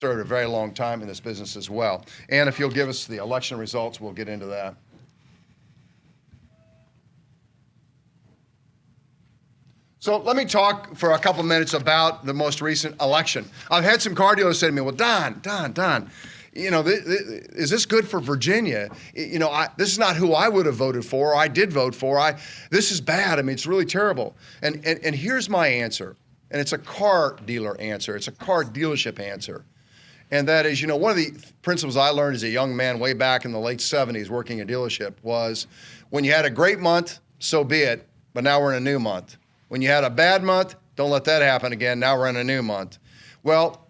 served a very long time in this business as well. And if you'll give us the election results, we'll get into that. So let me talk for a couple minutes about the most recent election. I've had some car dealers say to me, well, Don, you know, is this good for Virginia? You know, this is not who I would have voted for, or I did vote for. This is bad. I mean, it's really terrible. And here's my answer, and it's a car dealer answer. It's a car dealership answer. And that is, you know, one of the principles I learned as a young man way back in the late 70s working a dealership was when you had a great month, so be it, but now we're in a new month. When you had a bad month, don't let that happen again. Now we're in a new month. Well,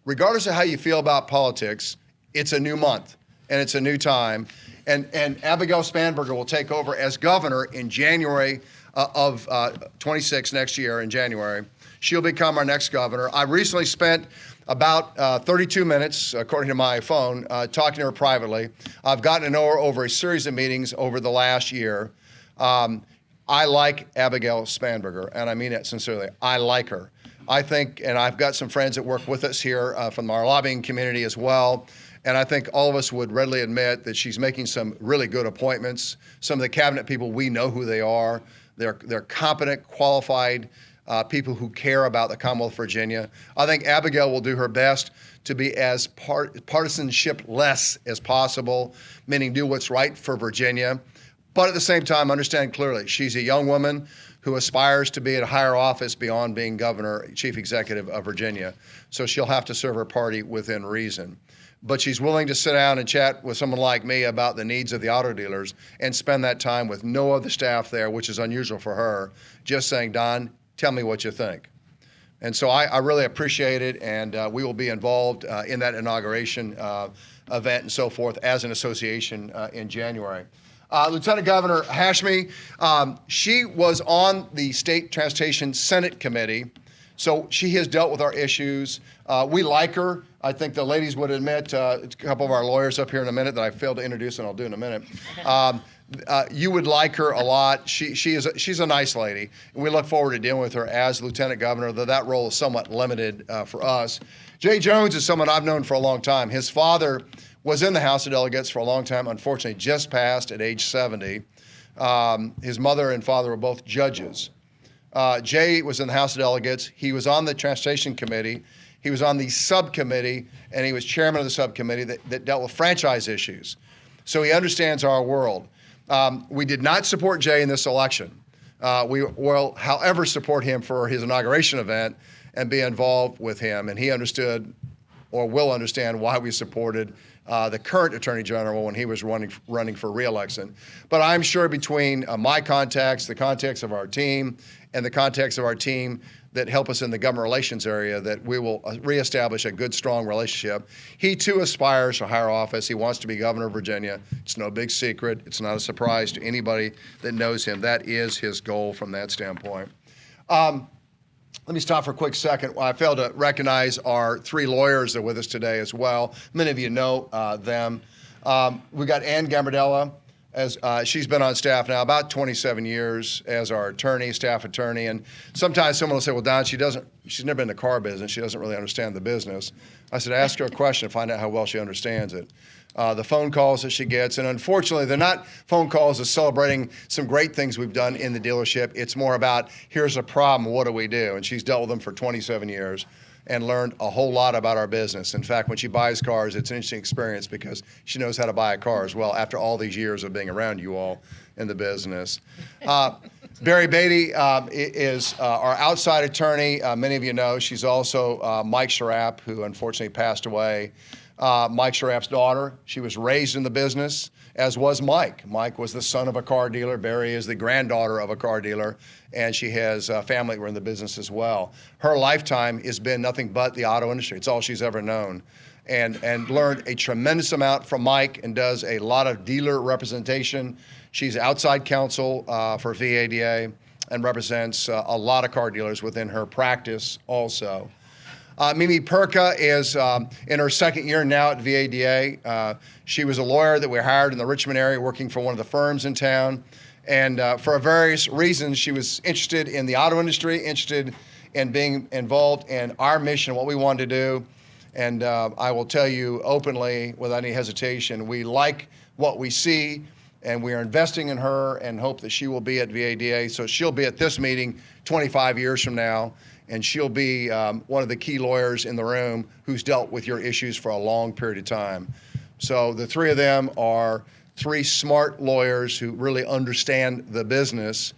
regardless of how you feel about politics, it's a new month and it's a new time. And Abigail Spanberger will take over as governor in January of 26 next year in January. She'll become our next governor. I recently spent about 32 minutes, according to my phone, talking to her privately. I've gotten to know her over a series of meetings over the last year. I like Abigail Spanberger, and I mean it sincerely. I like her. I think, and I've got some friends that work with us here from our lobbying community as well, and I think all of us would readily admit that she's making some really good appointments. Some of the cabinet people, we know who they are. They're competent, qualified people who care about the Commonwealth of Virginia. I think Abigail will do her best to be as partisanship-less as possible, meaning do what's right for Virginia. But at the same time, understand clearly, she's a young woman who aspires to be at a higher office beyond being governor, chief executive of Virginia. So she'll have to serve her party within reason. But she's willing to sit down and chat with someone like me about the needs of the auto dealers and spend that time with no other staff there, which is unusual for her, just saying, Don, tell me what you think. And so I really appreciate it, and we will be involved in that inauguration event and so forth as an association in January. Lieutenant Governor Hashmi, she was on the State Transportation Senate Committee, so she has dealt with our issues. We like her. I think the ladies would admit, a couple of our lawyers up here in a minute that I failed to introduce, and I'll do in a minute. You would like her a lot. She's a nice lady, and we look forward to dealing with her as Lieutenant Governor, though that role is somewhat limited for us. Jay Jones is someone I've known for a long time. His father was in the House of Delegates for a long time, unfortunately just passed at age 70. His mother and father were both judges. Jay was in the House of Delegates. He was on the Transportation Committee. He was on the subcommittee, and he was chairman of the subcommittee that dealt with franchise issues. So he understands our world. We did not support Jay in this election. We will, however, support him for his inauguration event and be involved with him. And he understood or will understand why we supported the current Attorney General when he was running for re-election. But I'm sure between my contacts, the contacts of our team, and the contacts of our team that help us in the government relations area that we will reestablish a good, strong relationship. He too aspires to higher office. He wants to be governor of Virginia. It's no big secret. It's not a surprise to anybody that knows him. That is his goal from that standpoint. Let me stop for a quick second. I failed to recognize our three lawyers that are with us today as well. Many of you know them. We got Anne Gambardella. She's been on staff now about 27 years as our attorney, staff attorney. And sometimes someone will say, well, Don, she's never been in the car business. She doesn't really understand the business. I said, ask her a question and find out how well she understands it. The phone calls that she gets, and unfortunately, they're not phone calls of celebrating some great things we've done in the dealership. It's more about, here's a problem, what do we do? And she's dealt with them for 27 years and learned a whole lot about our business. In fact, when she buys cars, it's an interesting experience because she knows how to buy a car as well after all these years of being around you all in the business. Barry Beatty is our outside attorney. Many of you know she's also Mike Sharap, who unfortunately passed away. Mike Sharap's daughter. She was raised in the business, as was Mike. Mike was the son of a car dealer. Barry is the granddaughter of a car dealer, and she has family who are in the business as well. Her lifetime has been nothing but the auto industry. It's all she's ever known, and learned a tremendous amount from Mike and does a lot of dealer representation. She's outside counsel for VADA and represents a lot of car dealers within her practice also. Mimi Perka is in her second year now at VADA. She was a lawyer that we hired in the Richmond area working for one of the firms in town. And for various reasons, she was interested in the auto industry, interested in being involved in our mission, what we wanted to do. And I will tell you openly, without any hesitation, we like what we see, and we are investing in her and hope that she will be at VADA. So she'll be at this meeting 25 years from now, and she'll be one of the key lawyers in the room who's dealt with your issues for a long period of time. So the three of them are three smart lawyers who really understand the business,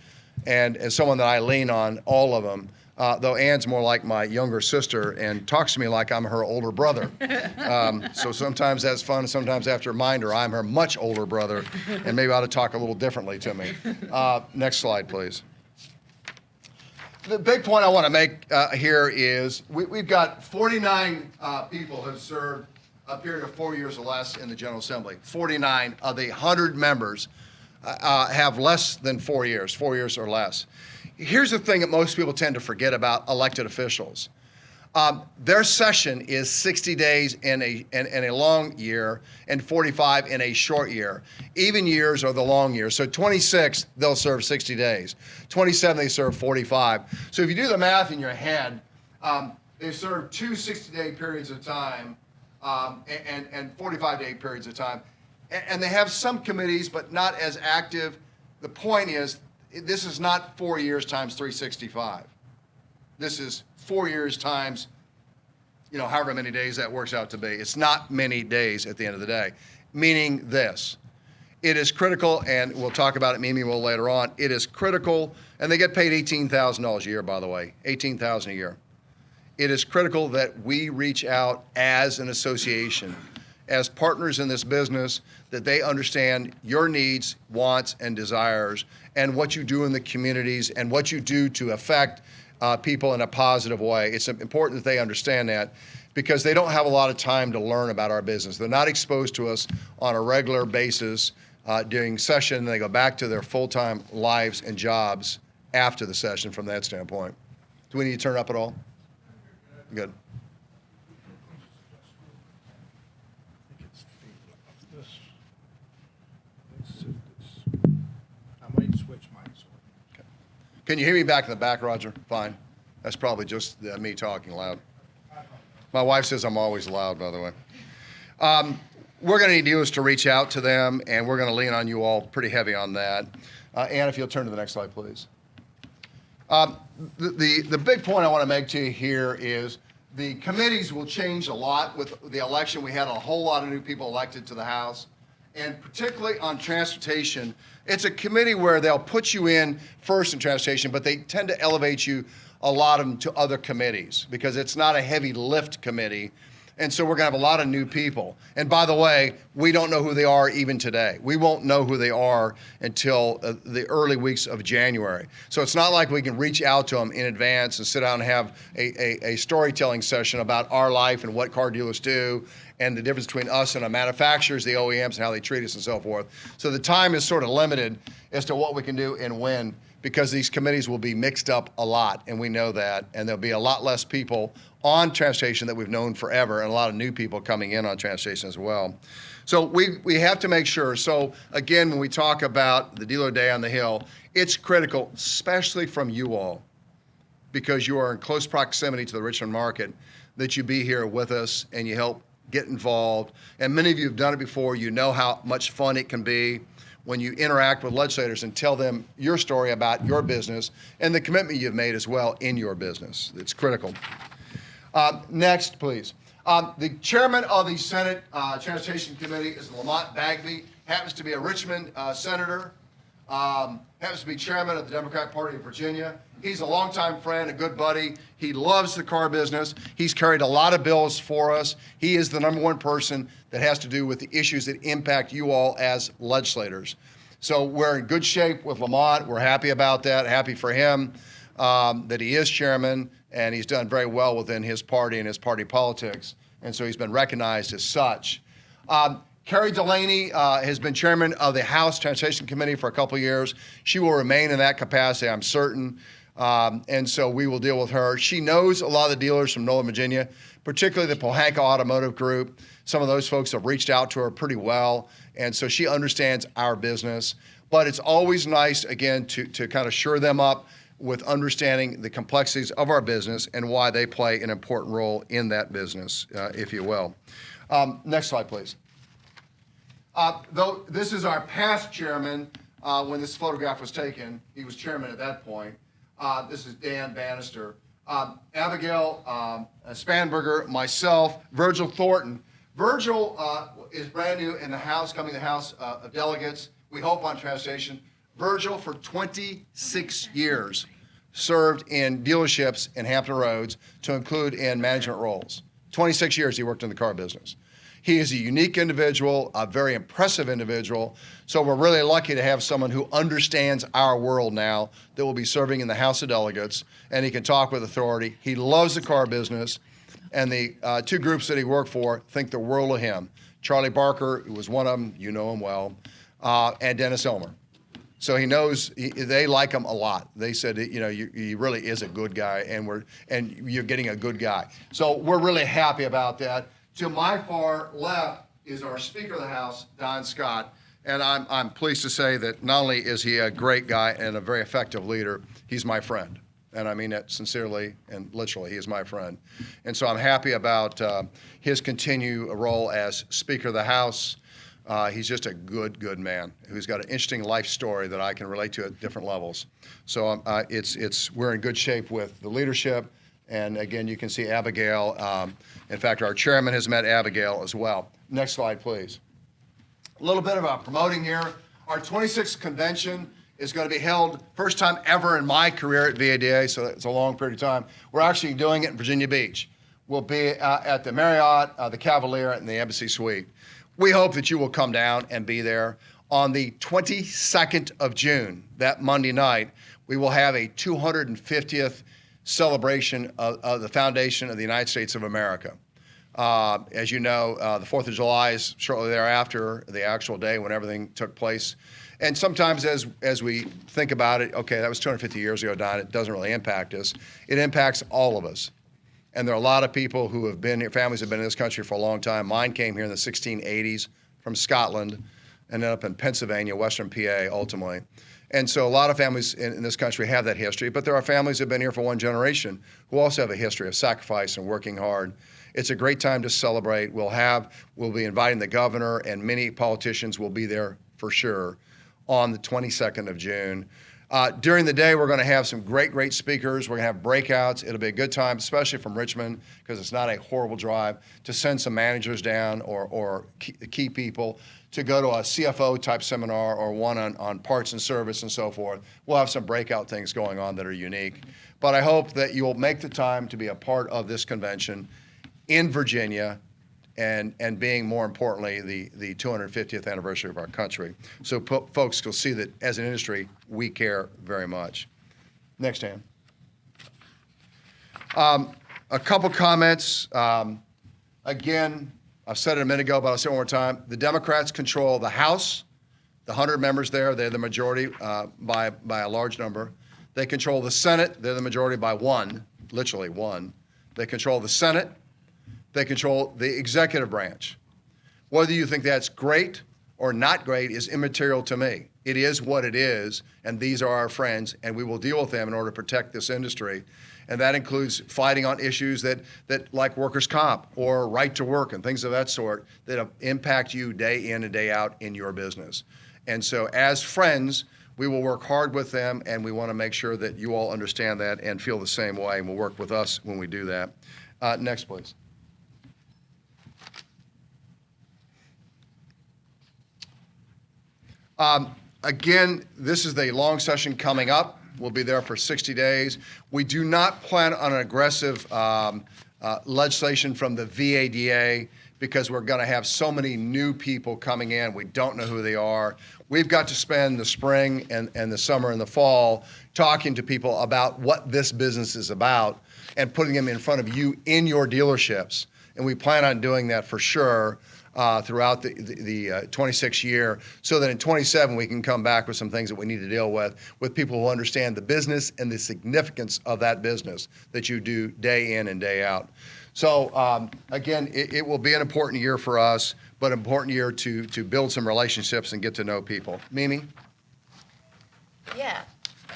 and as someone that I lean on, all of them, though Anne's more like my younger sister and talks to me like I'm her older brother. So sometimes that's fun, sometimes I have to remind her I'm her much older brother, and maybe I ought to talk a little differently to me. Next slide, please. The big point I want to make here is we've got 49 people who have served a period of 4 years or less in the General Assembly. 49 of the 100 members have less than 4 years or less. Here's the thing that most people tend to forget about elected officials. Their session is 60 days in a long year and 45 in a short year. Even years are the long years. So 26, they'll serve 60 days. 27, they serve 45. So if you do the math in your head, they serve two 60-day periods of time and 45-day periods of time. And they have some committees, but not as active. The point is, this is not 4 years times 365. This is 4 years times, however many days that works out to be. It's not many days at the end of the day. Meaning this, it is critical, and we'll talk about it, Mimi will later on, it is critical, and they get paid $18,000 a year, by the way, $18,000 a year. It is critical that we reach out as an association, as partners in this business, that they understand your needs, wants, and desires, and what you do in the communities, and what you do to affect people in a positive way. It's important that they understand that, because they don't have a lot of time to learn about our business. They're not exposed to us on a regular basis during session, and they go back to their full-time lives and jobs after the session from that standpoint. Do we need to turn it up at all? Good. Can you hear me back in the back, Roger? Fine. That's probably just me talking loud. My wife says I'm always loud, by the way. We're going to need you to reach out to them, and we're going to lean on you all pretty heavy on that. Anne, if you'll turn to the next slide, please. The big point I want to make to you here is the committees will change a lot with the election. We had a whole lot of new people elected to the House. And particularly on transportation, it's a committee where they'll put you in first in transportation, but they tend to elevate you a lot of them to other committees because it's not a heavy lift committee. And so we're going to have a lot of new people. And by the way, we don't know who they are even today. We won't know who they are until the early weeks of January. So it's not like we can reach out to them in advance and sit down and have a storytelling session about our life and what car dealers do and the difference between us and the manufacturers, the OEMs, and how they treat us and so forth. So the time is sort of limited as to what we can do and when, because these committees will be mixed up a lot, and we know that, and there'll be a lot less people on transportation that we've known forever, and a lot of new people coming in on transportation as well. So we have to make sure. So again, when we talk about the Dealer Day on the Hill, it's critical, especially from you all, because you are in close proximity to the Richmond market, that you be here with us and you help get involved. And many of you have done it before. You know how much fun it can be when you interact with legislators and tell them your story about your business and the commitment you've made as well in your business. It's critical. Next, please. The chairman of the Senate Transportation Committee is Lamont Bagby, happens to be a Richmond senator, happens to be chairman of the Democratic Party of Virginia. He's a longtime friend, a good buddy. He loves the car business. He's carried a lot of bills for us. He is the #1 person that has to do with the issues that impact you all as legislators. So we're in good shape with Lamont. We're happy about that, happy for him that he is chairman, and he's done very well within his party and his party politics, and so he's been recognized as such. Carrie Delaney has been chairman of the House Transportation Committee for a couple of years. She will remain in that capacity, I'm certain, and so we will deal with her. She knows a lot of the dealers from Northern Virginia, particularly the Pohanka Automotive Group. Some of those folks have reached out to her pretty well, and so she understands our business. But it's always nice, again, to kind of shore them up with understanding the complexities of our business and why they play an important role in that business, if you will. Next slide, please. Though this is our past chairman, when this photograph was taken, he was chairman at that point. This is Dan Bannister. Abigail Spanberger, myself, Virgil Thornton. Virgil is brand new in the House, coming to the House of Delegates, we hope on transportation. Virgil, for 26 years, served in dealerships in Hampton Roads to include in management roles. 26 years he worked in the car business. He is a unique individual, a very impressive individual, so we're really lucky to have someone who understands our world now that will be serving in the House of Delegates, and he can talk with authority. He loves the car business, and the two groups that he worked for think the world of him. Charlie Barker, who was one of them, you know him well, and Dennis Elmer. So he knows, they like him a lot. They said, you know, he really is a good guy, and you're getting a good guy. So we're really happy about that. To my far left is our Speaker of the House, Don Scott, and I'm pleased to say that not only is he a great guy and a very effective leader, he's my friend. And I mean that sincerely and literally, he is my friend. And so I'm happy about his continued role as Speaker of the House. He's just a good man who's got an interesting life story that I can relate to at different levels. So we're in good shape with the leadership. And again, you can see Abigail. In fact, our chairman has met Abigail as well. Next slide, please. A little bit about promoting here. Our 26th convention is going to be held, first time ever in my career at VADA, so it's a long period of time. We're actually doing it in Virginia Beach. We'll be at the Marriott, the Cavalier, and the Embassy Suite. We hope that you will come down and be there. On the 22nd of June, that Monday night, we will have a 250th celebration of the foundation of the United States of America. As you know, the 4th of July is shortly thereafter, the actual day when everything took place. And sometimes as we think about it, okay, that was 250 years ago, Don, it doesn't really impact us. It impacts all of us. And there are a lot of people who have been here, families have been in this country for a long time. Mine came here in the 1680s from Scotland, ended up in Pennsylvania, Western PA, ultimately. And so a lot of families in this country have that history, but there are families who have been here for one generation who also have a history of sacrifice and working hard. It's a great time to celebrate. We'll be inviting the governor, and many politicians will be there for sure on the 22nd of June. During the day, we're going to have some great speakers. We're going to have breakouts. It'll be a good time, especially from Richmond, because it's not a horrible drive, to send some managers down or key people to go to a CFO type seminar or one on parts and service and so forth. We'll have some breakout things going on that are unique. But I hope that you'll make the time to be a part of this convention in Virginia and being, more importantly, the 250th anniversary of our country. So folks will see that as an industry, we care very much. Next, Ann. A couple comments. Again, I've said it a minute ago, but I'll say it one more time. The Democrats control the House, the 100 members there. They're the majority by a large number. They control the Senate. They're the majority by one, literally one. They control the Senate. They control the executive branch. Whether you think that's great or not great is immaterial to me. It is what it is, and these are our friends, and we will deal with them in order to protect this industry. And that includes fighting on issues that like workers' comp or right to work and things of that sort that impact you day in and day out in your business. And so as friends, we will work hard with them, and we want to make sure that you all understand that and feel the same way, and will work with us when we do that. Next, please. Again, this is the long session coming up. We'll be there for 60 days. We do not plan on an aggressive legislation from the VADA because we're going to have so many new people coming in. We don't know who they are. We've got to spend the spring and the summer and the fall talking to people about what this business is about and putting them in front of you in your dealerships. And we plan on doing that for sure throughout the 26 year, so that in 27 we can come back with some things that we need to deal with people who understand the business and the significance of that business that you do day in and day out. So again, it will be an important year for us, but an important year to build some relationships and get to know people. Mimi? Yeah.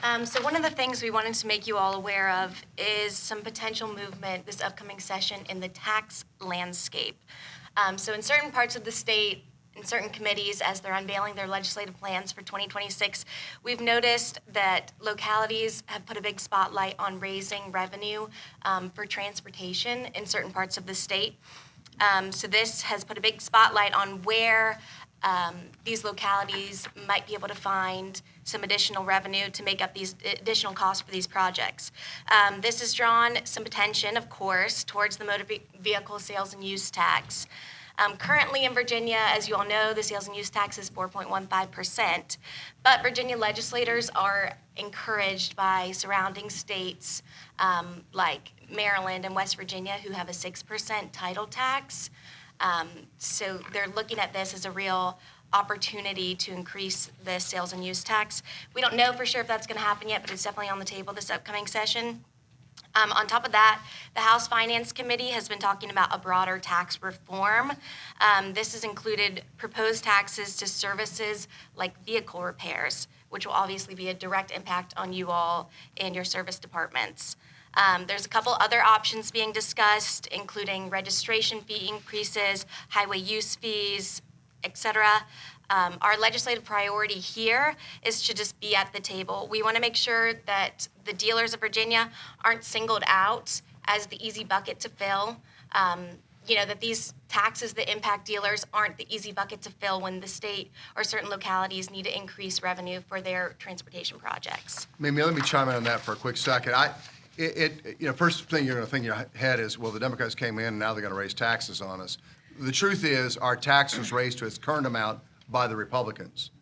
So one of the things we wanted to make you all aware of is some potential movement this upcoming session in the tax landscape. So in certain parts of the state, in certain committees, as they're unveiling their legislative plans for 2026, we've noticed that localities have put a big spotlight on raising revenue for transportation in certain parts of the state. So this has put a big spotlight on where these localities might be able to find some additional revenue to make up these additional costs for these projects. This has drawn some attention, of course, towards the motor vehicle sales and use tax. Currently in Virginia, as you all know, the sales and use tax is 4.15%, but Virginia legislators are encouraged by surrounding states like Maryland and West Virginia who have a 6% title tax. So they're looking at this as a real opportunity to increase the sales and use tax. We don't know for sure if that's going to happen yet, but it's definitely on the table this upcoming session. On top of that, the House Finance Committee has been talking about a broader tax reform. This has included proposed taxes to services like vehicle repairs, which will obviously be a direct impact on you all and your service departments. There's a couple other options being discussed, including registration fee increases, highway use fees, etc. Our legislative priority here is to just be at the table. We want to make sure that the dealers of Virginia aren't singled out as the easy bucket to fill. That these taxes that impact dealers aren't the easy bucket to fill when the state or certain localities need to increase revenue for their transportation projects. Mimi, let me chime in on that for a quick second. First thing you're going to think in your head is, well, the Democrats came in and now they're going to raise taxes on us. The truth is, our tax was raised to its current amount by the Republicans.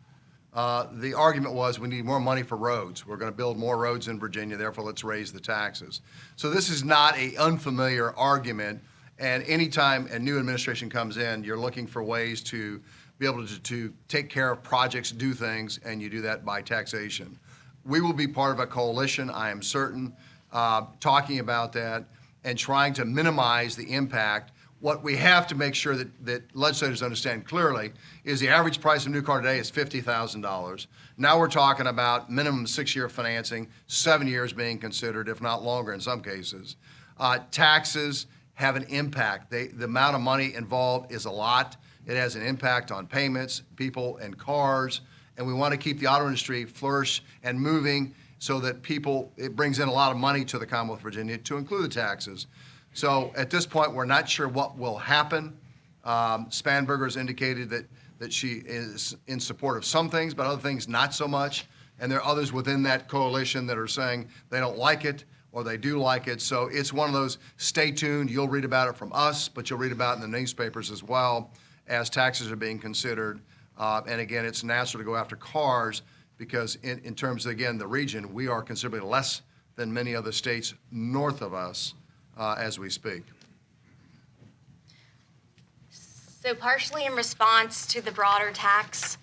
The argument was we need more money for roads. We're going to build more roads in Virginia, therefore let's raise the taxes. So this is not an unfamiliar argument, and anytime a new administration comes in, you're looking for ways to be able to take care of projects, do things, and you do that by taxation. We will be part of a coalition, I am certain, talking about that and trying to minimize the impact. What we have to make sure that legislators understand clearly is the average price of a new car today is $50,000. Now we're talking about minimum 6-year financing, 7 years being considered, if not longer in some cases. Taxes have an impact. The amount of money involved is a lot. It has an impact on payments, people, and cars. And we want to keep the auto industry flourish and moving so that it brings in a lot of money to the Commonwealth of Virginia to include the taxes. So at this point, we're not sure what will happen. Spanberger has indicated that she is in support of some things, but other things not so much. And there are others within that coalition that are saying they don't like it or they do like it. So it's one of those, stay tuned. You'll read about it from us, but you'll read about it in the newspapers as well as taxes are being considered. And again, it's natural to go after cars because in terms of, again, the region, we are considerably less than many other states north of us as we speak. So partially in response to the broader tax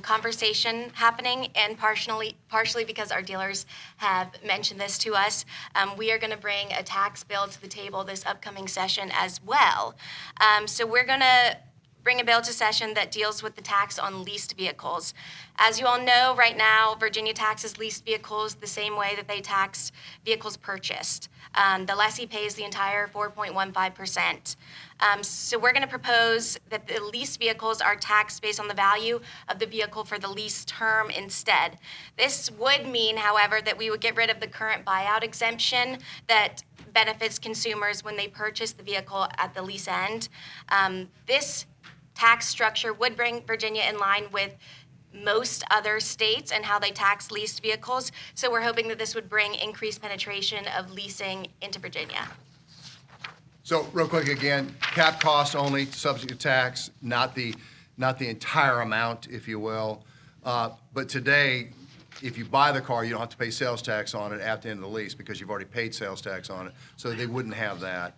conversation happening and partially because our dealers have mentioned this to us, we are going to bring a tax bill to the table this upcoming session as well. So we're going to bring a bill to session that deals with the tax on leased vehicles. As you all know, right now, Virginia taxes leased vehicles the same way that they tax vehicles purchased. The lessee pays the entire 4.15%. So we're going to propose that the leased vehicles are taxed based on the value of the vehicle for the lease term instead. This would mean, however, that we would get rid of the current buyout exemption that benefits consumers when they purchase the vehicle at the lease end. This tax structure would bring Virginia in line with most other states and how they tax leased vehicles. So we're hoping that this would bring increased penetration of leasing into Virginia. So real quick again, cap cost only, subject to tax, not the entire amount, if you will. But today, if you buy the car, you don't have to pay sales tax on it at the end of the lease because you've already paid sales tax on it. So they wouldn't have that.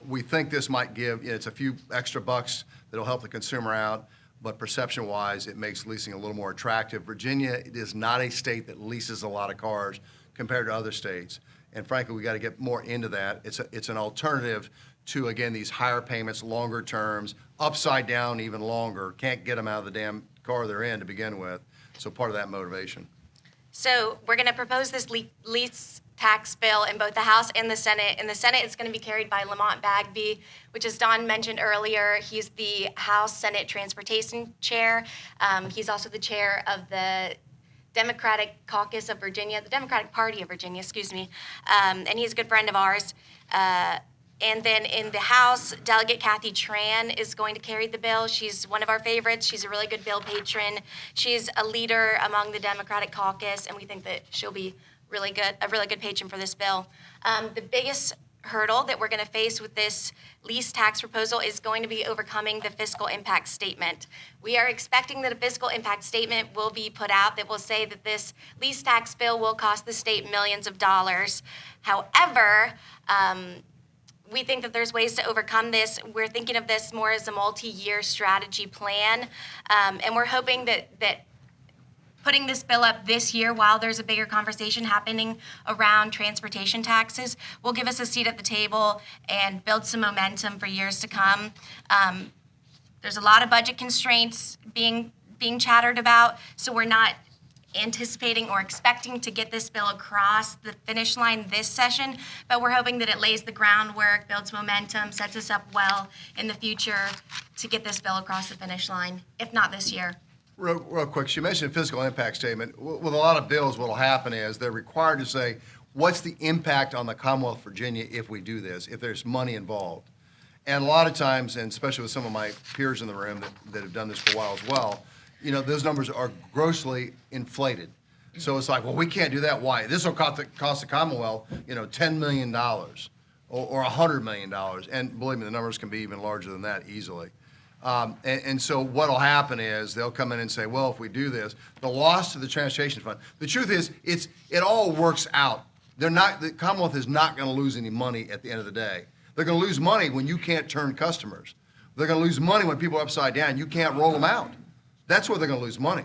We think this might give, it's a few extra bucks that'll help the consumer out, but perception-wise, it makes leasing a little more attractive. Virginia is not a state that leases a lot of cars compared to other states. And frankly, we got to get more into that. It's an alternative to, again, these higher payments, longer terms, upside down even longer. Can't get them out of the damn car they're in to begin with. So part of that motivation. So we're going to propose this lease tax bill in both the House and the Senate. In the Senate, it's going to be carried by Lamont Bagby, which, as Don mentioned earlier, he's the House Senate Transportation Chair. He's also the chair of the Democratic Caucus of Virginia, the Democratic Party of Virginia, excuse me, and he's a good friend of ours. And then in the House, Delegate Kathy Tran is going to carry the bill. She's one of our favorites. She's a really good bill patron. She's a leader among the Democratic caucus, and we think that she'll be a really good patron for this bill. The biggest hurdle that we're going to face with this lease tax proposal is going to be overcoming the fiscal impact statement. We are expecting that a fiscal impact statement will be put out that will say that this lease tax bill will cost the state millions of dollars. However, we think that there's ways to overcome this. We're thinking of this more as a multi-year strategy plan, and we're hoping that putting this bill up this year while there's a bigger conversation happening around transportation taxes will give us a seat at the table and build some momentum for years to come. There's a lot of budget constraints being chattered about, so we're not anticipating or expecting to get this bill across the finish line this session, but we're hoping that it lays the groundwork, builds momentum, sets us up well in the future to get this bill across the finish line, if not this year. Real quick, she mentioned fiscal impact statement. With a lot of bills, what will happen is they're required to say, what's the impact on the Commonwealth of Virginia if we do this, if there's money involved? And a lot of times, and especially with some of my peers in the room that have done this for a while as well, those numbers are grossly inflated. So it's like, well, we can't do that. Why? This will cost the Commonwealth, $10 million or $100 million. And believe me, the numbers can be even larger than that easily. And so what will happen is they'll come in and say, well, if we do this, the loss to the transportation fund. The truth is, it all works out. The Commonwealth is not going to lose any money at the end of the day. They're going to lose money when you can't turn customers. They're going to lose money when people are upside down. You can't roll them out. That's where they're going to lose money.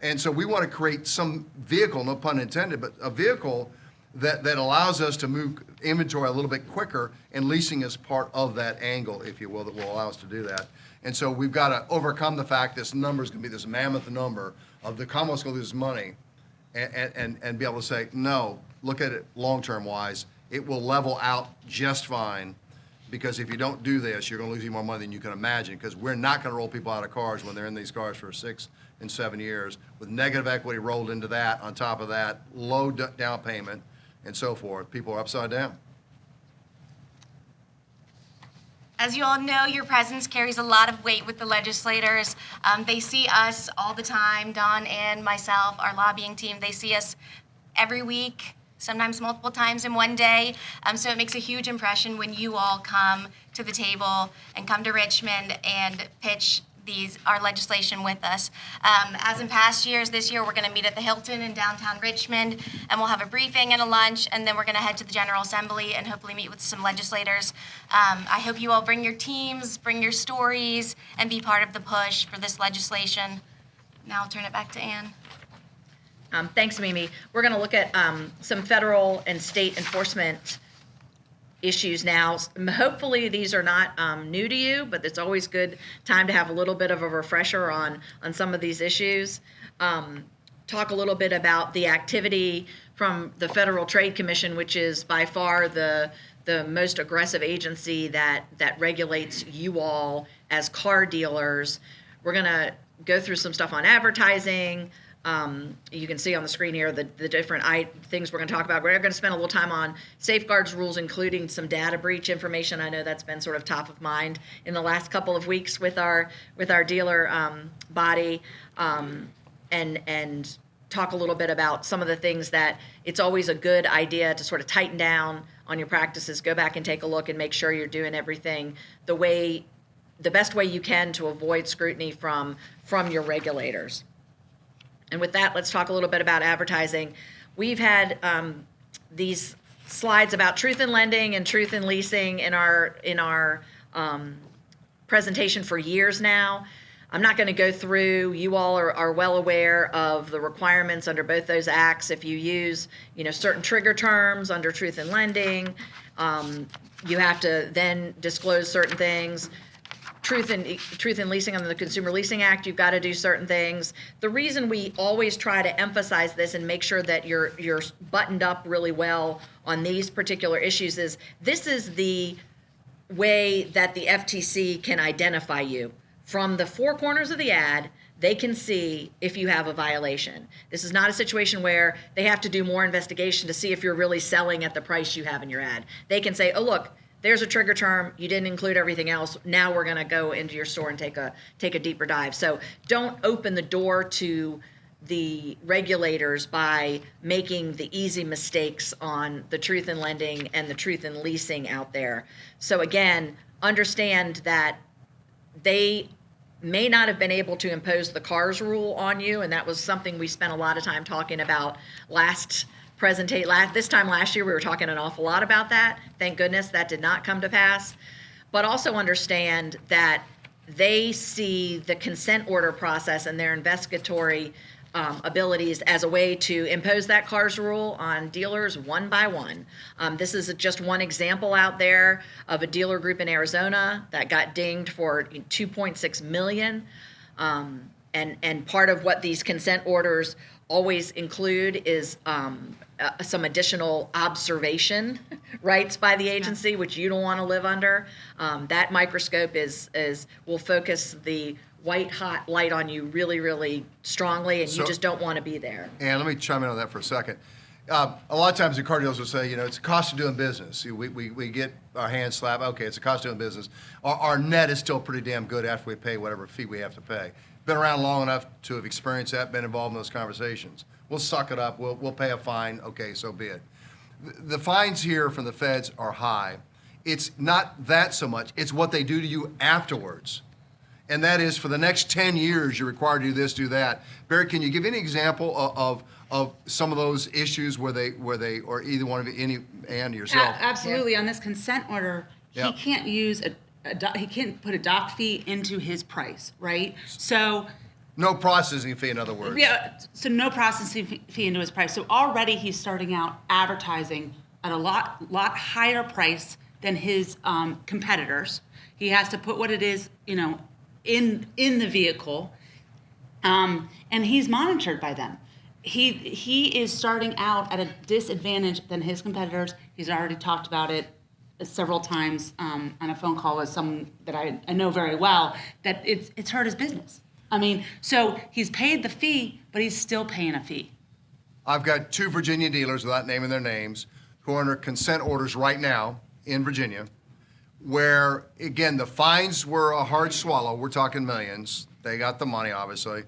And so we want to create some vehicle, no pun intended, but a vehicle that allows us to move inventory a little bit quicker, and leasing is part of that angle, if you will, that will allow us to do that. And so we've got to overcome the fact this number is going to be this mammoth number of the Commonwealth's going to lose money and be able to say, no, look at it long-term wise. It will level out just fine, because if you don't do this, you're going to lose even more money than you can imagine, because we're not going to roll people out of cars when they're in these cars for 6 and 7 years with negative equity rolled into that. On top of that, low down payment and so forth. People are upside down. As you all know, your presence carries a lot of weight with the legislators. They see us all the time, Don and myself, our lobbying team. They see us every week, sometimes multiple times in one day. So it makes a huge impression when you all come to the table and come to Richmond and pitch our legislation with us. As in past years, this year we're going to meet at the Hilton in downtown Richmond, and we'll have a briefing and a lunch, and then we're going to head to the General Assembly and hopefully meet with some legislators. I hope you all bring your teams, bring your stories, and be part of the push for this legislation. Now I'll turn it back to Anne. Thanks, Mimi. We're going to look at some federal and state enforcement issues now. Hopefully these are not new to you, but it's always good time to have a little bit of a refresher on some of these issues. Talk a little bit about the activity from the Federal Trade Commission, which is by far the most aggressive agency that regulates you all as car dealers. We're going to go through some stuff on advertising. You can see on the screen here the different things we're going to talk about. We're going to spend a little time on safeguards rules, including some data breach information. I know that's been sort of top of mind in the last couple of weeks with our dealer body, and talk a little bit about some of the things that it's always a good idea to sort of tighten down on your practices. Go back and take a look and make sure you're doing everything the best way you can to avoid scrutiny from your regulators. And with that, let's talk a little bit about advertising. We've had these slides about truth in lending and truth in leasing in our presentation for years now. I'm not going to go through. You all are well aware of the requirements under both those acts. If you use certain trigger terms under truth in lending, you have to then disclose certain things. truth in leasing under the Consumer Leasing Act, you've got to do certain things. The reason we always try to emphasize this and make sure that you're buttoned up really well on these particular issues is this is the way that the FTC can identify you. From the four corners of the ad, they can see if you have a violation. This is not a situation where they have to do more investigation to see if you're really selling at the price you have in your ad. They can say, oh, look, there's a trigger term. You didn't include everything else. Now we're going to go into your store and take a deeper dive. So don't open the door to the regulators by making the easy mistakes on the truth in lending and the truth in leasing out there. So again, understand that they may not have been able to impose the CARS rule on you, and that was something we spent a lot of time talking about this time last year. We were talking an awful lot about that. Thank goodness that did not come to pass. But also understand that they see the consent order process and their investigatory abilities as a way to impose that CARS rule on dealers one by one. This is just one example out there of a dealer group in Arizona that got dinged for $2.6 million. And part of what these consent orders always include is some additional observation rights by the agency, which you don't want to live under. That microscope will focus the white hot light on you really, really strongly, and you just don't want to be there. And let me chime in on that for a second. A lot of times the car dealers will say, it's a cost of doing business. We get our hands slapped. Okay, it's a cost of doing business. Our net is still pretty damn good after we pay whatever fee we have to pay. Been around long enough to have experienced that, been involved in those conversations. We'll suck it up. We'll pay a fine. Okay, so be it. The fines here from the feds are high. It's not that so much. It's what they do to you afterwards. And that is for the next 10 years, you're required to do this, do that. Barry, can you give any example of some of those issues where they, or either one of you, Anne, yourself? Absolutely. On this consent order, he can't use he can't put a doc fee into his price, right? So no processing fee, in other words. Yeah, so no processing fee into his price. So already he's starting out advertising at a lot higher price than his competitors. He has to put what it is, in the vehicle, and he's monitored by them. He is starting out at a disadvantage than his competitors. He's already talked about it several times on a phone call with someone that I know very well, that it's hurt his business. So he's paid the fee, but he's still paying a fee. I've got two Virginia dealers, without naming their names, who are under consent orders right now in Virginia, where, again, the fines were a hard swallow. We're talking millions. They got the money, obviously,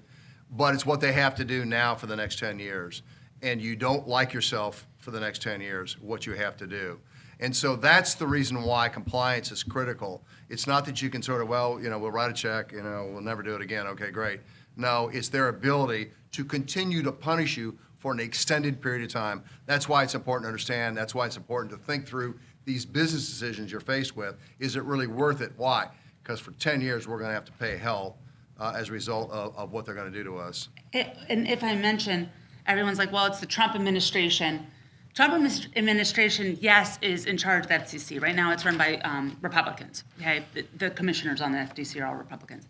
but it's what they have to do now for the next 10 years. And you don't like yourself for the next 10 years, what you have to do. And so that's the reason why compliance is critical. It's not that you can sort of, we'll write a check, we'll never do it again. Okay, great. No, it's their ability to continue to punish you for an extended period of time. That's why it's important to understand. That's why it's important to think through these business decisions you're faced with. Is it really worth it? Why? Because for 10 years, we're going to have to pay hell as a result of what they're going to do to us. And if I mention, everyone's like, well, it's the Trump administration. Trump administration, yes, is in charge of the FTC. Right now it's run by Republicans. Okay, the commissioners on the FTC are all Republicans.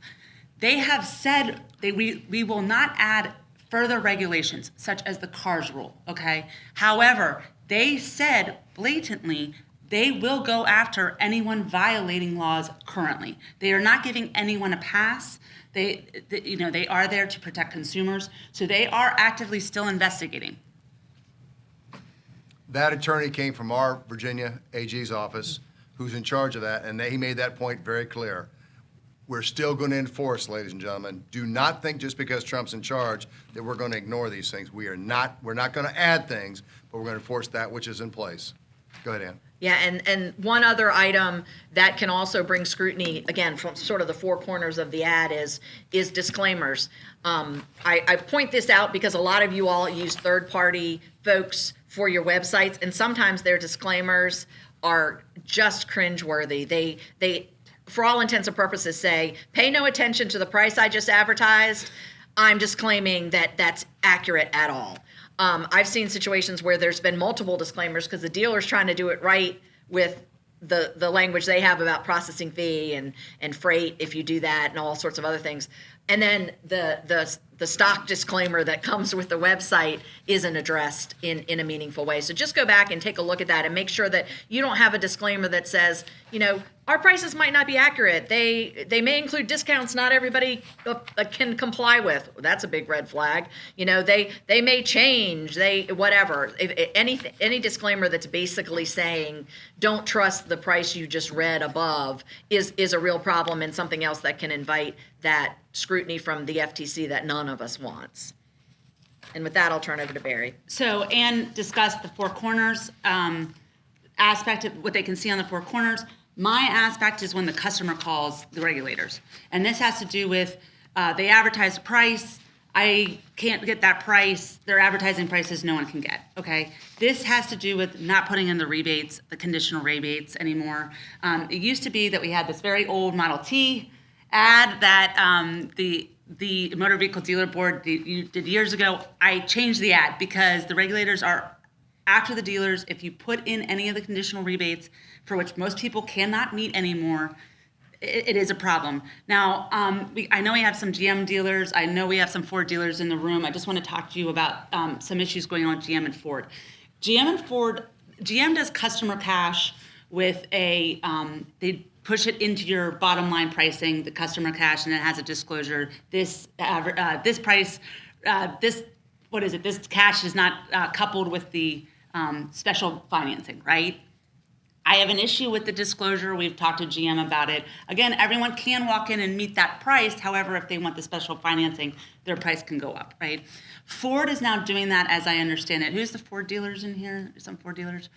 They have said we will not add further regulations, such as the CARS rule, okay? However, they said blatantly they will go after anyone violating laws currently. They are not giving anyone a pass. They are there to protect consumers, so they are actively still investigating. That attorney came from our Virginia AG's office, who's in charge of that, and he made that point very clear. We're still going to enforce, ladies and gentlemen. Do not think just because Trump's in charge that we're going to ignore these things. We're not going to add things, but we're going to enforce that which is in place. Go ahead, Ann. Yeah, and one other item that can also bring scrutiny, again, from sort of the four corners of the ad is disclaimers. I point this out because a lot of you all use third-party folks for your websites, and sometimes their disclaimers are just cringeworthy. They for all intents and purposes, say, pay no attention to the price I just advertised. I'm disclaiming that that's accurate at all. I've seen situations where there's been multiple disclaimers because the dealer's trying to do it right with the language they have about processing fee and freight if you do that and all sorts of other things. And then the stock disclaimer that comes with the website isn't addressed in a meaningful way. So just go back and take a look at that and make sure that you don't have a disclaimer that says, our prices might not be accurate. They may include discounts not everybody can comply with. That's a big red flag. They may change. Whatever. Any disclaimer that's basically saying don't trust the price you just read above is a real problem and something else that can invite that scrutiny from the FTC that none of us wants. And with that, I'll turn over to Barry. So Anne discussed the four corners aspect of what they can see on the four corners. My aspect is when the customer calls the regulators. And this has to do with they advertise a price. I can't get that price. Their advertising prices no one can get, okay? This has to do with not putting in the rebates, the conditional rebates anymore. It used to be that we had this very old Model T ad that the Motor Vehicle Dealer Board did years ago. I changed the ad because the regulators are after the dealers. If you put in any of the conditional rebates, for which most people cannot meet anymore, it is a problem. Now, I know we have some GM dealers. I know we have some Ford dealers in the room. I just want to talk to you about some issues going on with GM and Ford. GM does customer cash with they push it into your bottom line pricing, the customer cash, and it has a disclosure. This price, this cash is not coupled with the special financing, right? I have an issue with the disclosure. We've talked to GM about it. Again, everyone can walk in and meet that price. However, if they want the special financing, their price can go up, right? Ford is now doing that, as I understand it. Who's the Ford dealers in here? Some Ford dealers?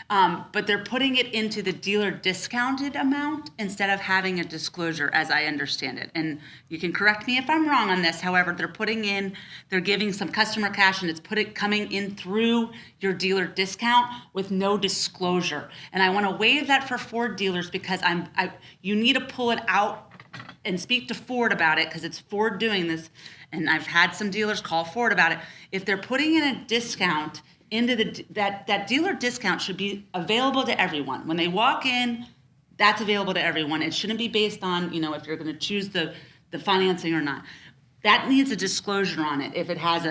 But they're putting it into the dealer discounted amount instead of having a disclosure, as I understand it. And you can correct me if I'm wrong on this. However, they're giving some customer cash, and it's coming in through your dealer discount with no disclosure. And I want to waive that for Ford dealers because you need to pull it out and speak to Ford about it because it's Ford doing this. And I've had some dealers call Ford about it. If they're putting in a discount into that dealer discount should be available to everyone. When they walk in, that's available to everyone. It shouldn't be based on, if you're going to choose the financing or not. That needs a disclosure on it if it has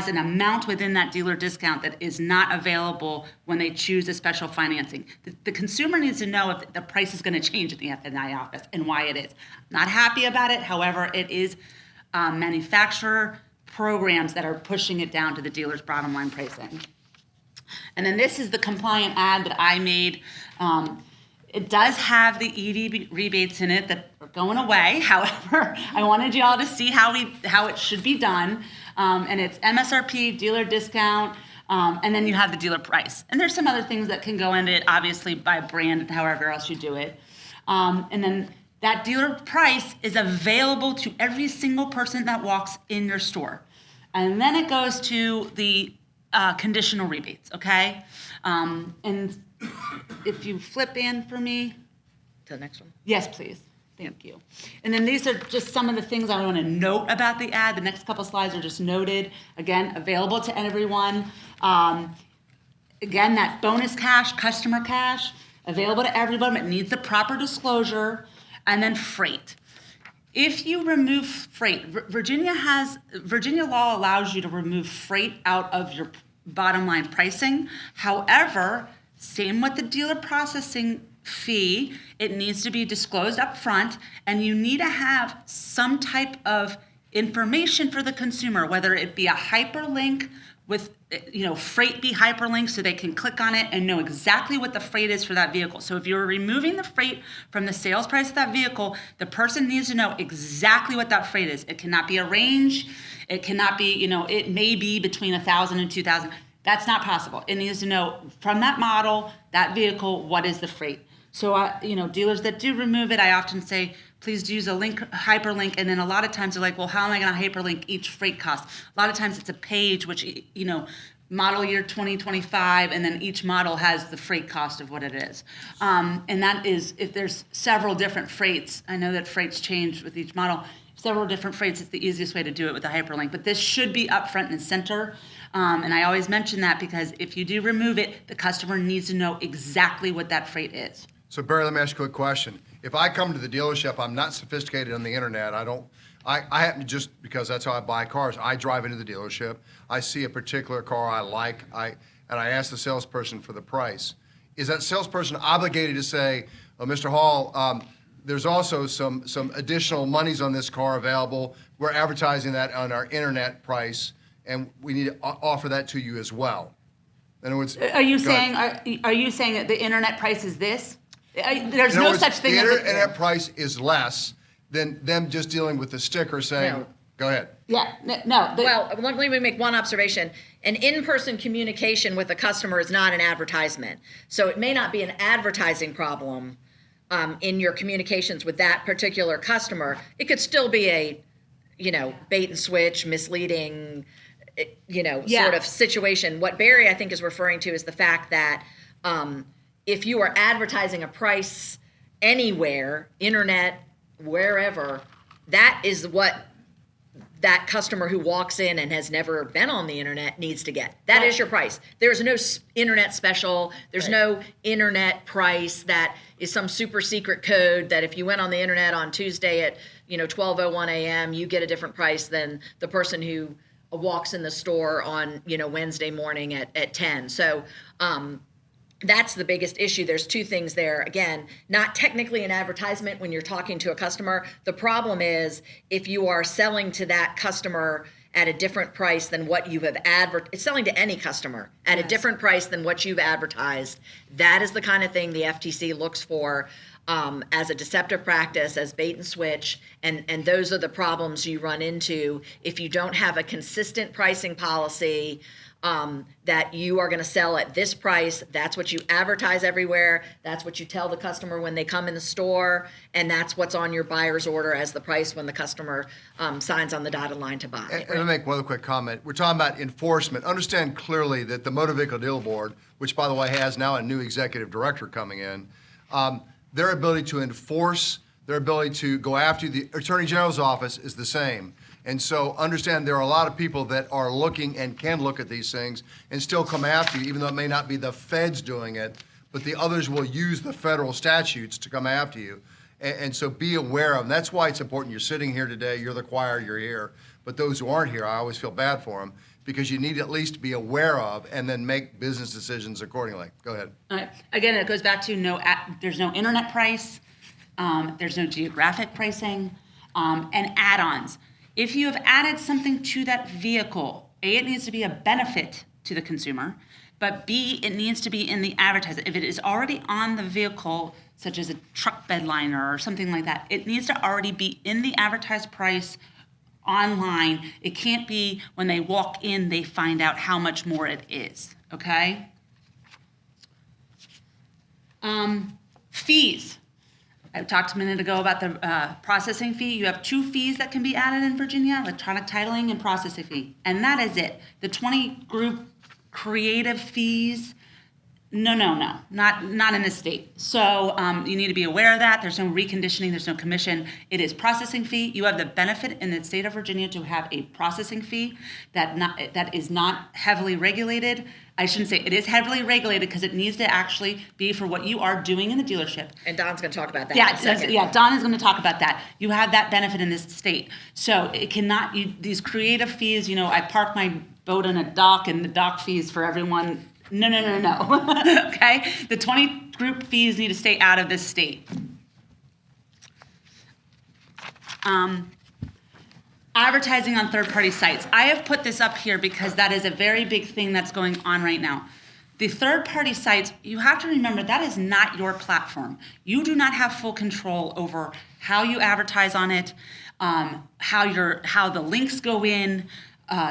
an amount within that dealer discount that is not available when they choose a special financing. The consumer needs to know if the price is going to change at the F&I office and why it is. Not happy about it. However, it is manufacturer programs that are pushing it down to the dealer's bottom line pricing. And then this is the compliant ad that I made. It does have the ED rebates in it that are going away. However, I wanted you all to see how it should be done. And it's MSRP, dealer discount, and then you have the dealer price. And there's some other things that can go into it, obviously by brand and however else you do it. And then that dealer price is available to every single person that walks in your store. And then it goes to the conditional rebates, okay? And if you flip in for me. To the next one. Yes, please. Thank you. And then these are just some of the things I want to note about the ad. The next couple slides are just noted. Again, available to everyone. Again, that bonus cash, customer cash, available to everyone. It needs the proper disclosure. And then freight. If you remove freight, Virginia law allows you to remove freight out of your bottom line pricing. However, same with the dealer processing fee, it needs to be disclosed up front, and you need to have some type of information for the consumer, whether it be a hyperlink with, freight be hyperlinked so they can click on it and know exactly what the freight is for that vehicle. So if you're removing the freight from the sales price of that vehicle, the person needs to know exactly what that freight is. It cannot be a range. It cannot be, it may be between 1,000 and 2,000. That's not possible. It needs to know from that model, that vehicle, what is the freight. So, dealers that do remove it, I often say, please use a hyperlink. And then a lot of times they're like, well, how am I going to hyperlink each freight cost? A lot of times it's a page, which, model year 2025, and then each model has the freight cost of what it is. And that is, if there's several different freights, I know that freights change with each model, several different freights, it's the easiest way to do it with a hyperlink. But this should be up front and center. And I always mention that because if you do remove it, the customer needs to know exactly what that freight is. So Barry, let me ask you a quick question. If I come to the dealership, I'm not sophisticated on the internet. I happen to, just because that's how I buy cars, I drive into the dealership, I see a particular car I like, and I ask the salesperson for the price. Is that salesperson obligated to say, oh, Mr. Hall, there's also some additional monies on this car available. We're advertising that on our internet price, and we need to offer that to you as well. In other words, Are you saying that the internet price is this? There's in other no words, such thing the as internet price is less than them just dealing with the sticker saying, No. go ahead. Yeah, no. Well, let me make one observation. An in-person communication with a customer is not an advertisement. So it may not be an advertising problem in your communications with that particular customer. It could still be a, bait and switch, misleading, sort of situation. What Barry, I think, is referring to is the fact that if you are advertising a price anywhere, internet, wherever, that is what that customer who walks in and has never been on the internet needs to get. That is your price. There's no internet special. There's no internet price that is some super secret code that if you went on the internet on Tuesday at 12:01 a.m., you get a different price than the person who walks in the store on Wednesday morning at 10. So that's the biggest issue. There's two things there. Again, not technically an advertisement when you're talking to a customer. The problem is if you are selling to that customer at a different price than what you have it's selling to any customer at a different price than what you've advertised. That is the kind of thing the FTC looks for as a deceptive practice, as bait and switch, and those are the problems you run into if you don't have a consistent pricing policy that you are going to sell at this price. That's what you advertise everywhere. That's what you tell the customer when they come in the store, and that's what's on your buyer's order as the price when the customer signs on the dotted line to buy. And let me make one other quick comment. We're talking about enforcement. Understand clearly that the Motor Vehicle Deal Board, which by the way has now a new executive director coming in, their ability to enforce, their ability to go after the Attorney General's office is the same. And so understand there are a lot of people that are looking and can look at these things and still come after you, even though it may not be the feds doing it, but the others will use the federal statutes to come after you. And so be aware of them. That's why it's important. You're sitting here today, you're the choir, you're here. But those who aren't here, I always feel bad for them because you need to at least be aware of and then make business decisions accordingly. Go ahead. All right. Again, it goes back to there's no internet price, there's no geographic pricing, and add-ons. If you have added something to that vehicle, A, it needs to be a benefit to the consumer, but B, it needs to be in the advertisement. If it is already on the vehicle, such as a truck bed liner or something like that, it needs to already be in the advertised price online. It can't be when they walk in, they find out how much more it is, okay? Fees. I talked a minute ago about the processing fee. You have two fees that can be added in Virginia, electronic titling and processing fee. And that is it. The 20 group creative fees, no, not in this state. So you need to be aware of that. There's no reconditioning, there's no commission. It is processing fee. You have the benefit in the state of Virginia to have a processing fee that is not heavily regulated. I shouldn't say it is heavily regulated because it needs to actually be for what you are doing in the dealership. And Don's going to talk about that. Yeah, Don is going to talk about that. You have that benefit in this state. So it cannot, these creative fees, I park my boat on a dock and the dock fees for everyone. No. Okay? The 20 group fees need to stay out of this state. Advertising on third-party sites. I have put this up here because that is a very big thing that's going on right now. The third-party sites, you have to remember that is not your platform. You do not have full control over how you advertise on it, how the links go in,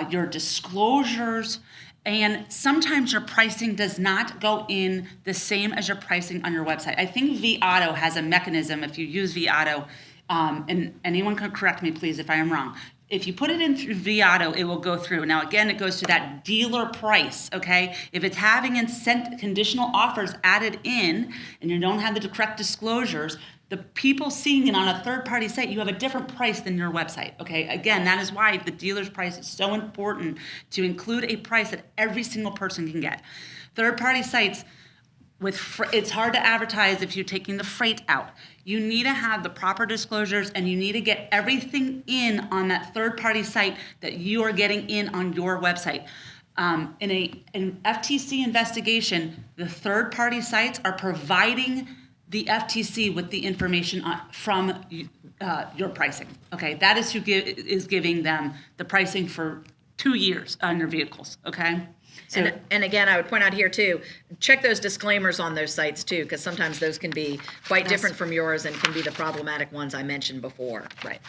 your disclosures, and sometimes your pricing does not go in the same as your pricing on your website. I think VADA has a mechanism, if you use VADA, and anyone can correct me, please, if I am wrong. If you put it in through VADA, it will go through. Now, again, it goes to that dealer price, okay? If it's having conditional offers added in and you don't have the correct disclosures, the people seeing it on a third-party site, you have a different price than your website, okay? Again, that is why the dealer's price is so important to include a price that every single person can get. Third-party sites, it's hard to advertise if you're taking the freight out. You need to have the proper disclosures, and you need to get everything in on that third-party site that you are getting in on your website. In an FTC investigation, the third-party sites are providing the FTC with the information from your pricing. Okay, that is who is giving them the pricing for 2 years on your vehicles. Okay. So, and again, I would point out here too, check those disclaimers on those sites too, because sometimes those can be quite different from yours and can be the problematic ones I mentioned before. Right.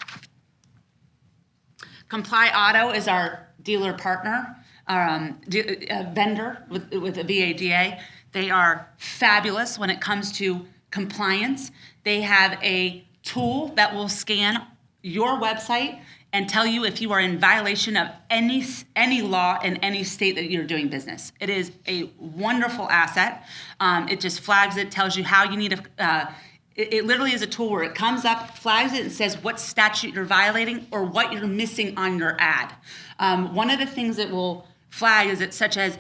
Comply Auto is our dealer partner, vendor with the VADA. They are fabulous when it comes to compliance. They have a tool that will scan your website and tell you if you are in violation of any law in any state that you're doing business. It is a wonderful asset. It just flags it, tells you how you need to, it literally is a tool where it comes up, flags it, and says what statute you're violating or what you're missing on your ad. One of the things it will flag is it such as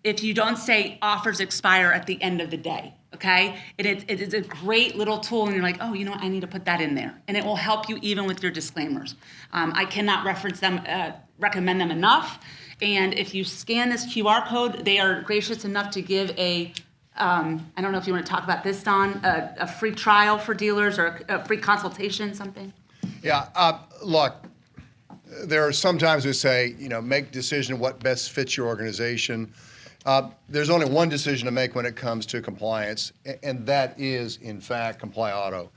if you don't say offers expire at the end of the day. Okay, it is a great little tool, and you're like, oh, you know what, I need to put that in there, and it will help you even with your disclaimers. I cannot recommend them enough, and if you scan this QR code, they are gracious enough to give I don't know if you want to talk about this, Don, a free trial for dealers or a free consultation, something. Yeah, look, there are sometimes we say, make decision what best fits your organization. There's only one decision to make when it comes to compliance, and that is, in fact, Comply Auto.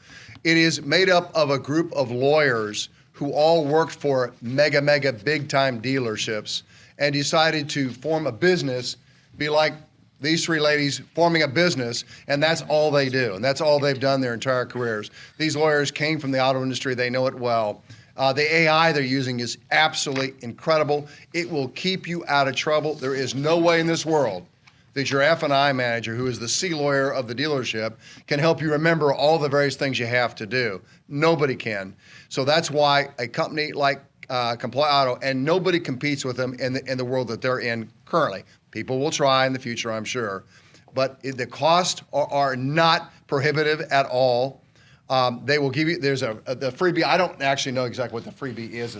It is made up of a group of lawyers who all worked for mega big-time dealerships and decided to form a business, be like these three ladies forming a business, and that's all they do, and that's all they've done their entire careers. These lawyers came from the auto industry. They know it well. The AI they're using is absolutely incredible. It will keep you out of trouble. There is no way in this world that your F&I manager, who is the C lawyer of the dealership, can help you remember all the various things you have to do. Nobody can. So that's why a company like Comply Auto, and nobody competes with them in the world that they're in currently. People will try in the future, I'm sure. But the costs are not prohibitive at all. They will give you, there's the freebie. I don't actually know exactly what the freebie is.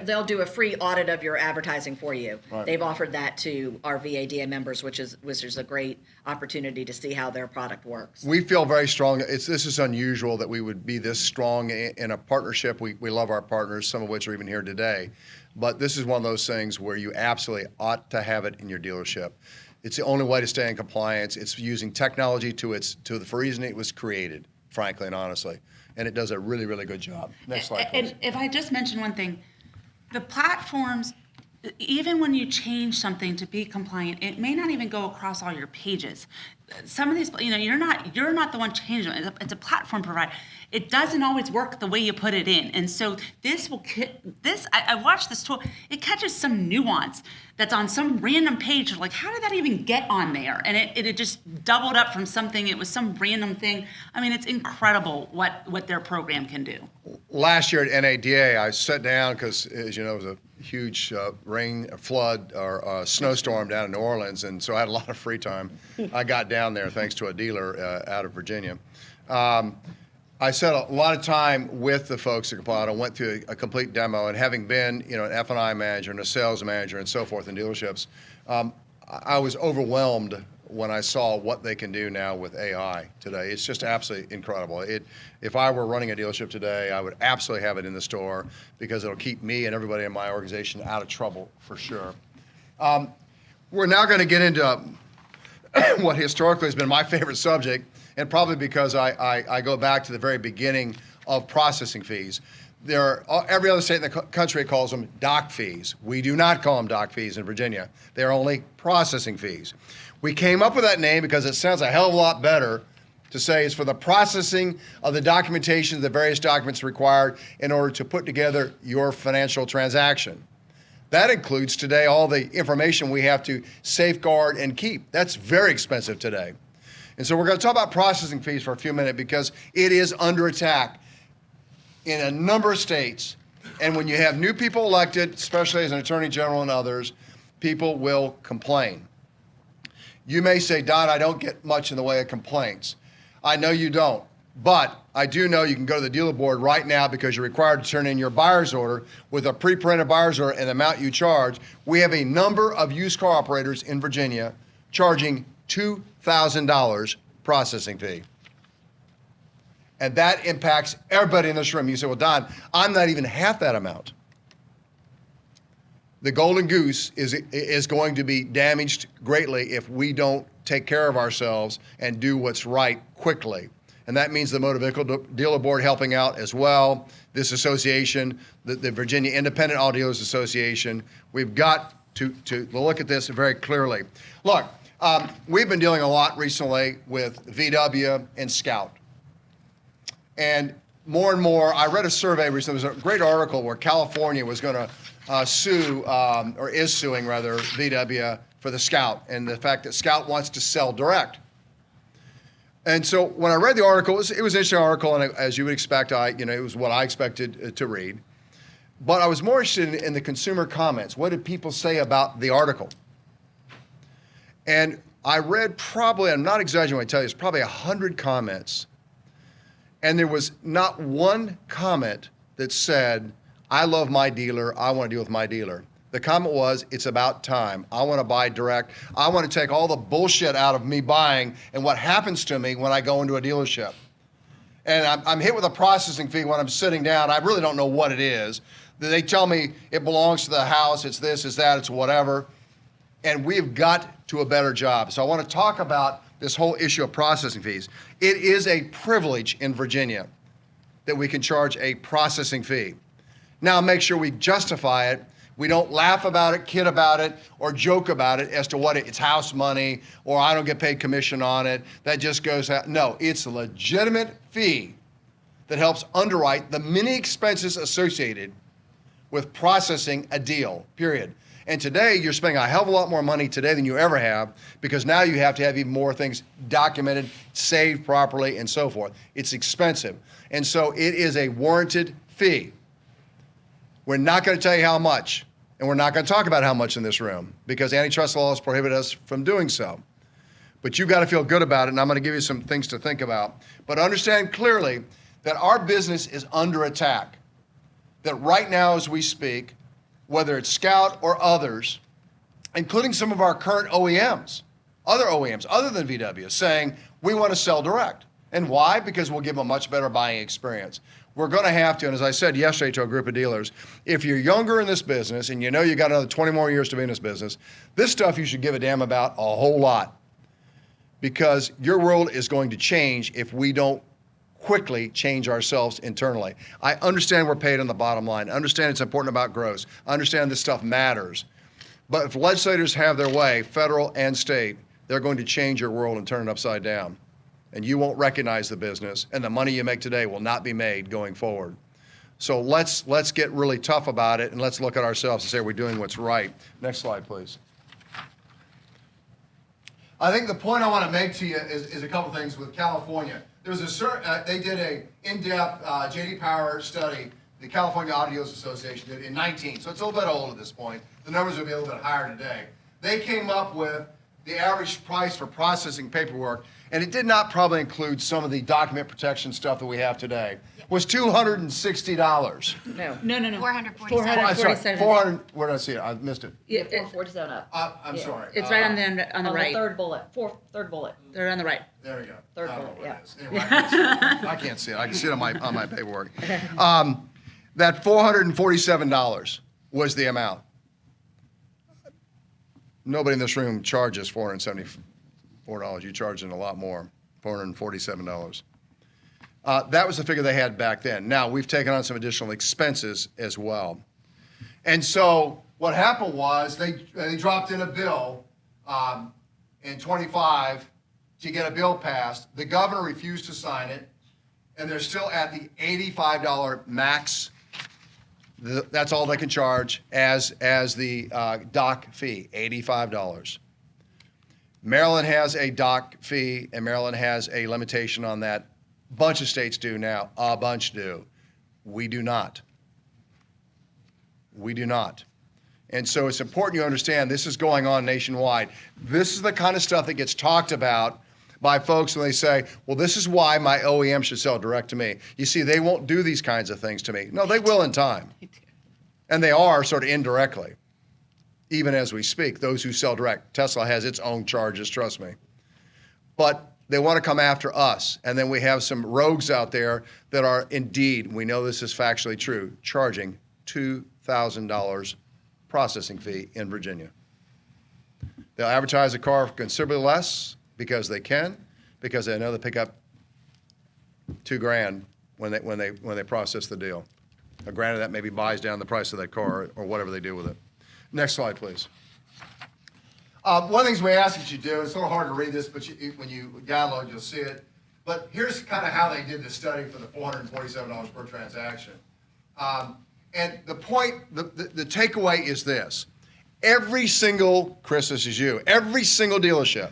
They'll do a free audit of your advertising for you. Right. They've offered that to our VADA members, which is a great opportunity to see how their product works. We feel very strong. This is unusual that we would be this strong in a partnership. We love our partners, some of which are even here today. But this is one of those things where you absolutely ought to have it in your dealership. It's the only way to stay in compliance. It's using technology to the reason it was created, frankly and honestly, and it does a really, really good job. Next slide, please. And if I just mention one thing, the platforms, even when you change something to be compliant, it may not even go across all your pages. Some of these, you're not the one changing it. It's a platform provider. It doesn't always work the way you put it in, and so I watched this tool. It catches some nuance that's on some random page. You're like, how did that even get on there? And it just doubled up from something. It was some random thing. I mean, it's incredible what their program can do. Last year at NADA, I sat down because, as you know, it was a huge flood or snowstorm down in New Orleans, and so I had a lot of free time. I got down there thanks to a dealer out of Virginia. I spent a lot of time with the folks at Comply Auto, went through a complete demo, and having been, an F&I manager and a sales manager and so forth in dealerships, I was overwhelmed when I saw what they can do now with AI today. It's just absolutely incredible. If I were running a dealership today, I would absolutely have it in the store because it'll keep me and everybody in my organization out of trouble for sure. We're now going to get into what historically has been my favorite subject, and probably because I go back to the very beginning of processing fees. Every other state in the country calls them dock fees. We do not call them dock fees in Virginia. They're only processing fees. We came up with that name because it sounds a hell of a lot better to say it's for the processing of the documentation, the various documents required in order to put together your financial transaction. That includes today all the information we have to safeguard and keep. That's very expensive today. And so we're going to talk about processing fees for a few minutes because it is under attack in a number of states. And when you have new people elected, especially as an attorney general and others, people will complain. You may say, Don, I don't get much in the way of complaints. I know you don't, but I do know you can go to the dealer board right now because you're required to turn in your buyer's order with a pre-printed buyer's order and the amount you charge. We have a number of used car operators in Virginia charging $2,000 processing fee. And that impacts everybody in this room. You say, well, Don, I'm not even half that amount. The golden goose is going to be damaged greatly if we don't take care of ourselves and do what's right quickly. And that means the Motor Vehicle Dealer Board helping out as well, this association, the Virginia Independent Auto Dealers Association. We've got to look at this very clearly. Look, we've been dealing a lot recently with VW and Scout. And more, I read a survey recently, there was a great article where California was going to sue, or is suing rather, VW for the Scout and the fact that Scout wants to sell direct. And so when I read the article, it was an interesting article, and as you would expect, it was what I expected to read. But I was more interested in the consumer comments. What did people say about the article? And I read probably, I'm not exaggerating when I tell you, it's probably 100 comments. And there was not one comment that said, I love my dealer, I want to deal with my dealer. The comment was, it's about time. I want to buy direct. I want to take all the bullshit out of me buying and what happens to me when I go into a dealership. And I'm hit with a processing fee when I'm sitting down. I really don't know what it is. They tell me it belongs to the house, it's this, it's that, it's whatever. And we've got to a better job. So I want to talk about this whole issue of processing fees. It is a privilege in Virginia that we can charge a processing fee. Now make sure we justify it. We don't laugh about it, kid about it, or joke about it as to what it's house money, or I don't get paid commission on it. That just goes out. No, it's a legitimate fee that helps underwrite the many expenses associated with processing a deal, period. And today, you're spending a hell of a lot more money today than you ever have because now you have to have even more things documented, saved properly, and so forth. It's expensive. And so it is a warranted fee. We're not going to tell you how much, and we're not going to talk about how much in this room because antitrust laws prohibit us from doing so. But you've got to feel good about it, and I'm going to give you some things to think about. But understand clearly that our business is under attack. That right now as we speak, whether it's Scout or others, including some of our current OEMs, other OEMs other than VW, saying we want to sell direct. And why? Because we'll give them a much better buying experience. We're going to have to, and as I said yesterday to a group of dealers, if you're younger in this business and you know you got another 20 more years to be in this business, this stuff you should give a damn about a whole lot because your world is going to change if we don't quickly change ourselves internally. I understand we're paid on the bottom line. I understand it's important about gross. I understand this stuff matters. But if legislators have their way, federal and state, they're going to change your world and turn it upside down. And you won't recognize the business, and the money you make today will not be made going forward. So let's get really tough about it, and let's look at ourselves and say we're doing what's right. Next slide, please. I think the point I want to make to you is a couple things with California. There was they did a in-depth J.D. Power study, the California Auto Dealers Association did in 19, so it's a little bit old at this point. The numbers will be a little bit higher today. They came up with the average price for processing paperwork, and it did not probably include some of the document protection stuff that we have today, was $260. No. No. 447. I'm sorry, 400, where did I see it? I missed it. Yeah, 447 up. I'm sorry. It's right on the On right. the third bullet. Third bullet. They're on the right. There we go. Third I don't bullet, know where yeah. it is. Anyway, I can't see it. I can see it on my paperwork. That $447 was the amount. Nobody in this room charges $474. You charge it a lot more, $447. That was the figure they had back then. Now, we've taken on some additional expenses as well. And so what happened was they dropped in a bill in 25 to get a bill passed. The governor refused to sign it, and they're still at the $85 max. That's all they can charge as the doc fee, $85. Maryland has a doc fee, and Maryland has a limitation on that. A bunch of states do now. A bunch do. We do not. We do not. And so it's important you understand this is going on nationwide. This is the kind of stuff that gets talked about by folks when they say, well, this is why my OEM should sell direct to me. You see, they won't do these kinds of things to me. No, they will in time. And they are sort of indirectly, even as we speak, those who sell direct. Tesla has its own charges, trust me. But they want to come after us. And then we have some rogues out there that are indeed, we know this is factually true, charging $2,000 processing fee in Virginia. They'll advertise a car for considerably less because they can, because they know they pick up $2,000 when they process the deal. Now, granted, that maybe buys down the price of that car or whatever they do with it. Next slide, please. One of the things we ask that you do, it's a little hard to read this, but when you download, you'll see it. But here's kind of how they did the study for the $447 per transaction. And the point, the takeaway is this. Every single, Chris, this is you, every single dealership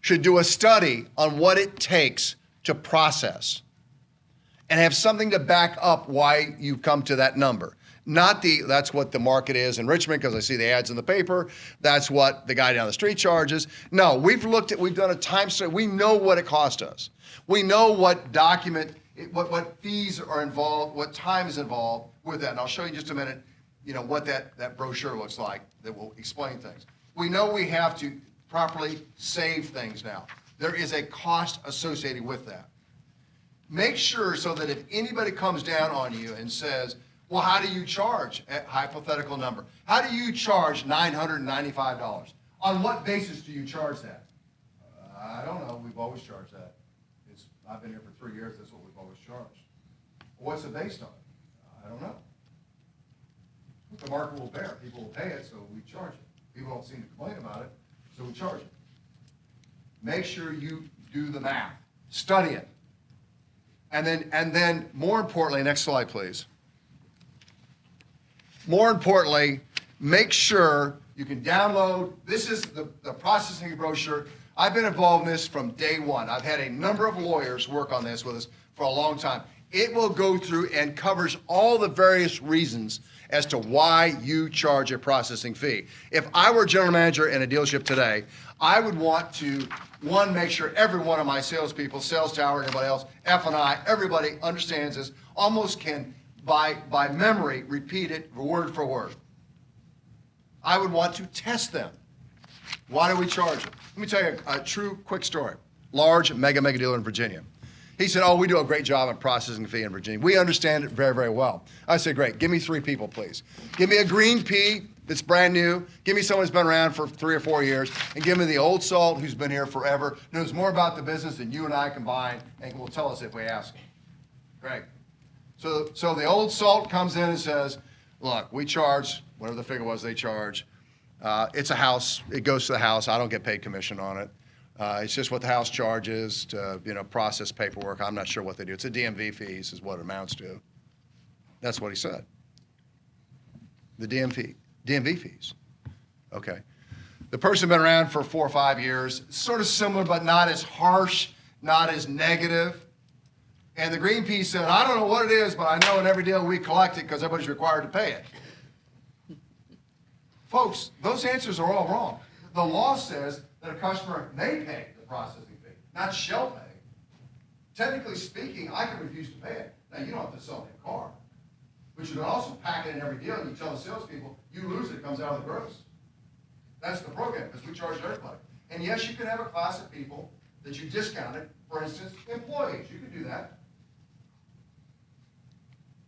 should do a study on what it takes to process and have something to back up why you've come to that number. Not that's what the market is in Richmond because I see the ads in the paper. That's what the guy down the street charges. No, we've done a time study. We know what it cost us. We know what what fees are involved, what time is involved with that. And I'll show you in just a minute, what that brochure looks like that will explain things. We know we have to properly save things now. There is a cost associated with that. Make sure so that if anybody comes down on you and says, well, how do you charge a hypothetical number? How do you charge $995? On what basis do you charge that? I don't know. We've always charged that. I've been here for 3 years. That's what we've always charged. Well, what's it based on? I don't know. The market will bear. People will pay it, so we charge it. People don't seem to complain about it, so we charge it. Make sure you do the math. Study it. And then more importantly, next slide, please. More importantly, make sure you can download. This is the processing brochure. I've been involved in this from day one. I've had a number of lawyers work on this with us for a long time. It will go through and covers all the various reasons as to why you charge a processing fee. If I were general manager in a dealership today, I would want to, one, make sure every one of my salespeople, sales tower, anybody else, F&I, everybody understands this, almost can, by memory, repeat it word for word. I would want to test them. Why do we charge it? Let me tell you a true quick story. Large mega dealer in Virginia. He said, oh, we do a great job on processing fee in Virginia. We understand it very, very well. I said, great. Give me 3 people, please. Give me a green pea that's brand new. Give me someone who's been around for 3 or 4 years. And give me the old salt who's been here forever, knows more about the business than you and I combined, and will tell us if we ask him. Great. So the old salt comes in and says, look, we charge, whatever the figure was they charge. It's a house. It goes to the house. I don't get paid commission on it. It's just what the house charges to, process paperwork. I'm not sure what they do. It's a DMV fees is what it amounts to. That's what he said. The DMV fees. Okay. The person been around for 4 or 5 years, sort of similar, but not as harsh, not as negative. And the green pea said, I don't know what it is, but I know in every deal we collect it because everybody's required to pay it. Folks, those answers are all wrong. The law says that a customer may pay the processing fee, not shall pay. Technically speaking, I can refuse to pay it. Now, you don't have to sell me a car. But you can also pack it in every deal and you tell the salespeople, you lose it, it comes out of the gross. That's the program, because we charge everybody. And yes, you can have a class of people that you discounted, for instance, employees. You can do that.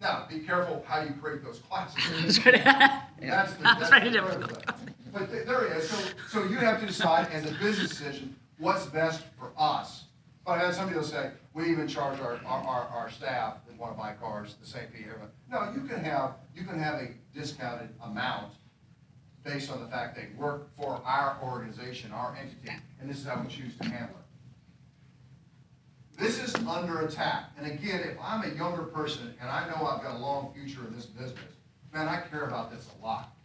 Now, be careful how you create those classes. That's very difficult. But there it is. So you have to decide, as a business decision, what's best for us. But I had somebody will say, we even charge our staff that want to buy cars the same fee. No, you can have a discounted amount based on the fact they work for our organization, our entity, and this is how we choose to handle it. This is under attack. And again, if I'm a younger person and I know I've got a long future in this business, man, I care about this a lot.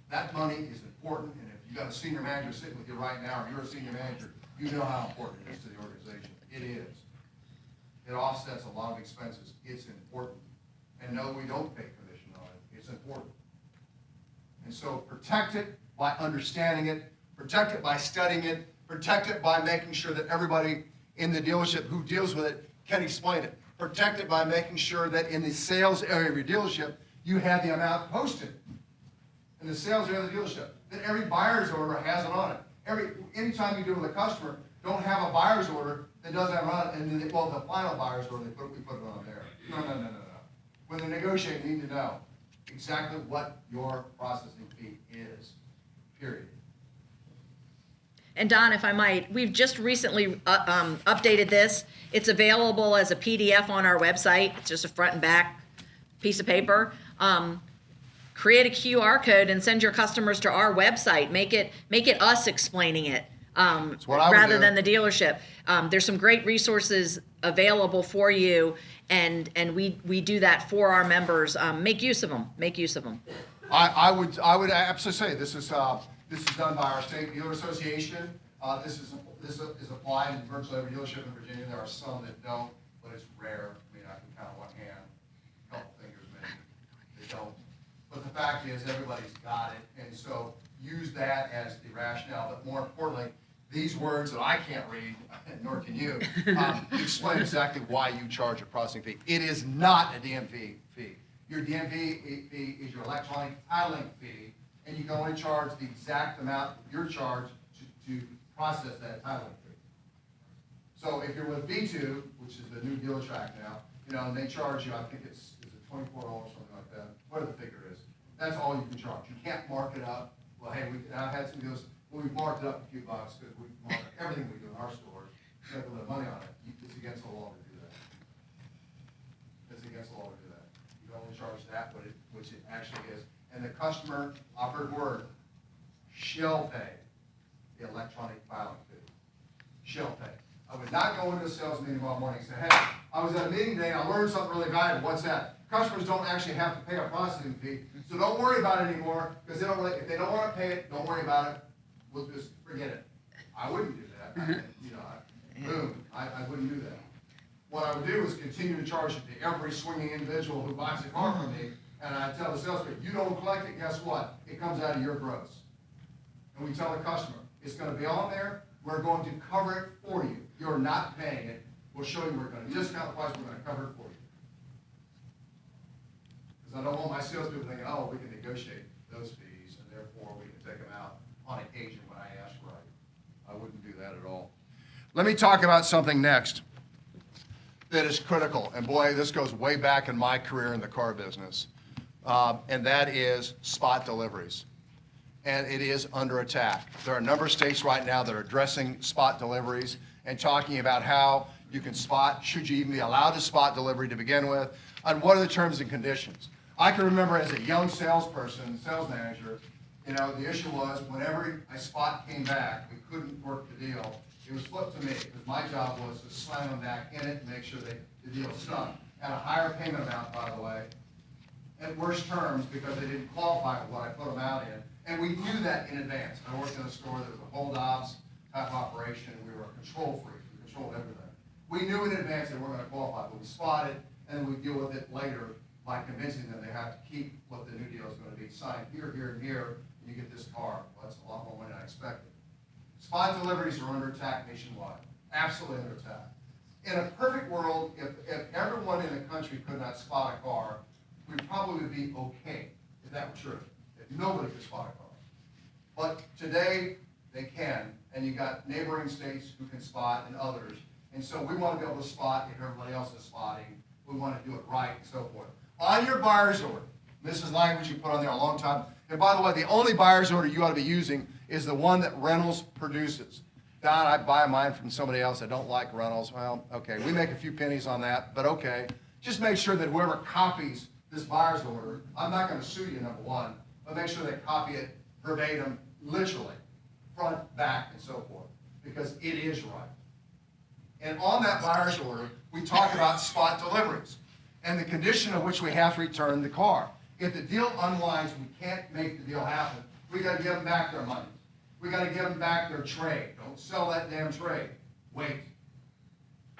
That money is important, and if you've got a senior manager sitting with you right now, or you're a senior manager, you know how important it is to the organization. It is. It offsets a lot of expenses. It's important. And no, we don't pay commission on it. It's important. And so protect it by understanding it, protect it by studying it, protect it by making sure that everybody in the dealership who deals with it can explain it. Protect it by making sure that in the sales area of your dealership, you have the amount posted in the sales area of the dealership, that every buyer's order has it on it. Anytime you deal with a customer, don't have a buyer's order that doesn't have it on it, and then the final buyer's order, we put it on there. No. When they negotiate, you need to know exactly what your processing fee is, period. And Don, if I might, we've just recently updated this. It's available as a PDF on our website. It's just a front and back piece of paper. Create a QR code and send your customers to our website. Make it us explaining it rather than the dealership. There's some great resources available for you, and we do that for our members. Make use of them. Make use of them. I would absolutely say this is done by our state dealer association. This is applied in virtually every dealership in Virginia. There are some that don't, but it's rare. I mean, I can count on one hand, a couple fingers maybe. They don't. But the fact is, everybody's got it, and so use that as the rationale. But more importantly, these words that I can't read, nor can you, explain exactly why you charge a processing fee. It is not a DMV fee. Your DMV fee is your electronic titling fee, and you can only charge the exact amount you're charged to process that titling fee. So if you're with V2, which is the new dealer track now, and they charge you, I think is it $24 or something like that, whatever the figure is. That's all you can charge. You can't mark it up. Well, hey, I've had some deals, we've marked it up a few bucks because we mark everything we do in our stores, make a little money on it. It's against the law to do that. It's against the law to do that. You can only charge that, which it actually is. And the customer, operative word, shall pay the electronic filing fee. Shall pay. I would not go into a sales meeting tomorrow morning and say, hey, I was at a meeting today and I learned something really valuable. What's that? Customers don't actually have to pay a processing fee, so don't worry about it anymore, because if they don't want to pay it, don't worry about it. We'll just forget it. I wouldn't do that. I wouldn't do that. What I would do is continue to charge it to every swinging individual who buys a car from me, and I tell the salesperson, you don't collect it, guess what? It comes out of your gross. And we tell the customer, it's going to be on there, we're going to cover it for you. You're not paying it. We'll show you we're going to discount the price, we're going to cover it for you. Because I don't want my salespeople thinking, oh, we can negotiate those fees, and therefore we can take them out on occasion when I ask right. I wouldn't do that at all. Let me talk about something next that is critical. And boy, this goes way back in my career in the car business. And that is spot deliveries. And it is under attack. There are a number of states right now that are addressing spot deliveries and talking about how you can spot, should you even be allowed to spot delivery to begin with, and what are the terms and conditions. I can remember as a young salesperson, sales manager, the issue was whenever a spot came back, we couldn't work the deal, it was flipped to me, because my job was to slam them back in it and make sure the deal stuck. At a higher payment amount, by the way, at worse terms, because they didn't qualify for what I put them out in. And we knew that in advance. I worked in a store that was a hold ops type operation, and we were a control freak. We controlled everything. We knew in advance they weren't going to qualify, but we spotted, and then we deal with it later by convincing them they have to keep what the new deal is going to be. Signed here, here, and here, and you get this car. Well, that's a lot more money than I expected. Spot deliveries are under attack nationwide. Absolutely under attack. In a perfect world, if everyone in the country could not spot a car, we probably would be okay if that were true. If nobody could spot a car. But today, they can, and you got neighboring states who can spot and others. And so we want to be able to spot if everybody else is spotting. We want to do it right and so forth. On your buyer's order, this is language you put on there a long time. And by the way, the only buyer's order you ought to be using is the one that Reynolds produces. Don, I buy mine from somebody else. I don't like Reynolds. Well, okay, we make a few pennies on that, but okay. Just make sure that whoever copies this buyer's order, I'm not going to sue you, number one, but make sure they copy it verbatim, literally, front, back, and so forth, because it is right. And on that buyer's order, we talk about spot deliveries and the condition of which we have to return the car. If the deal unwinds, we can't make the deal happen. We got to give them back their money. We got to give them back their trade. Don't sell that damn trade. Wait.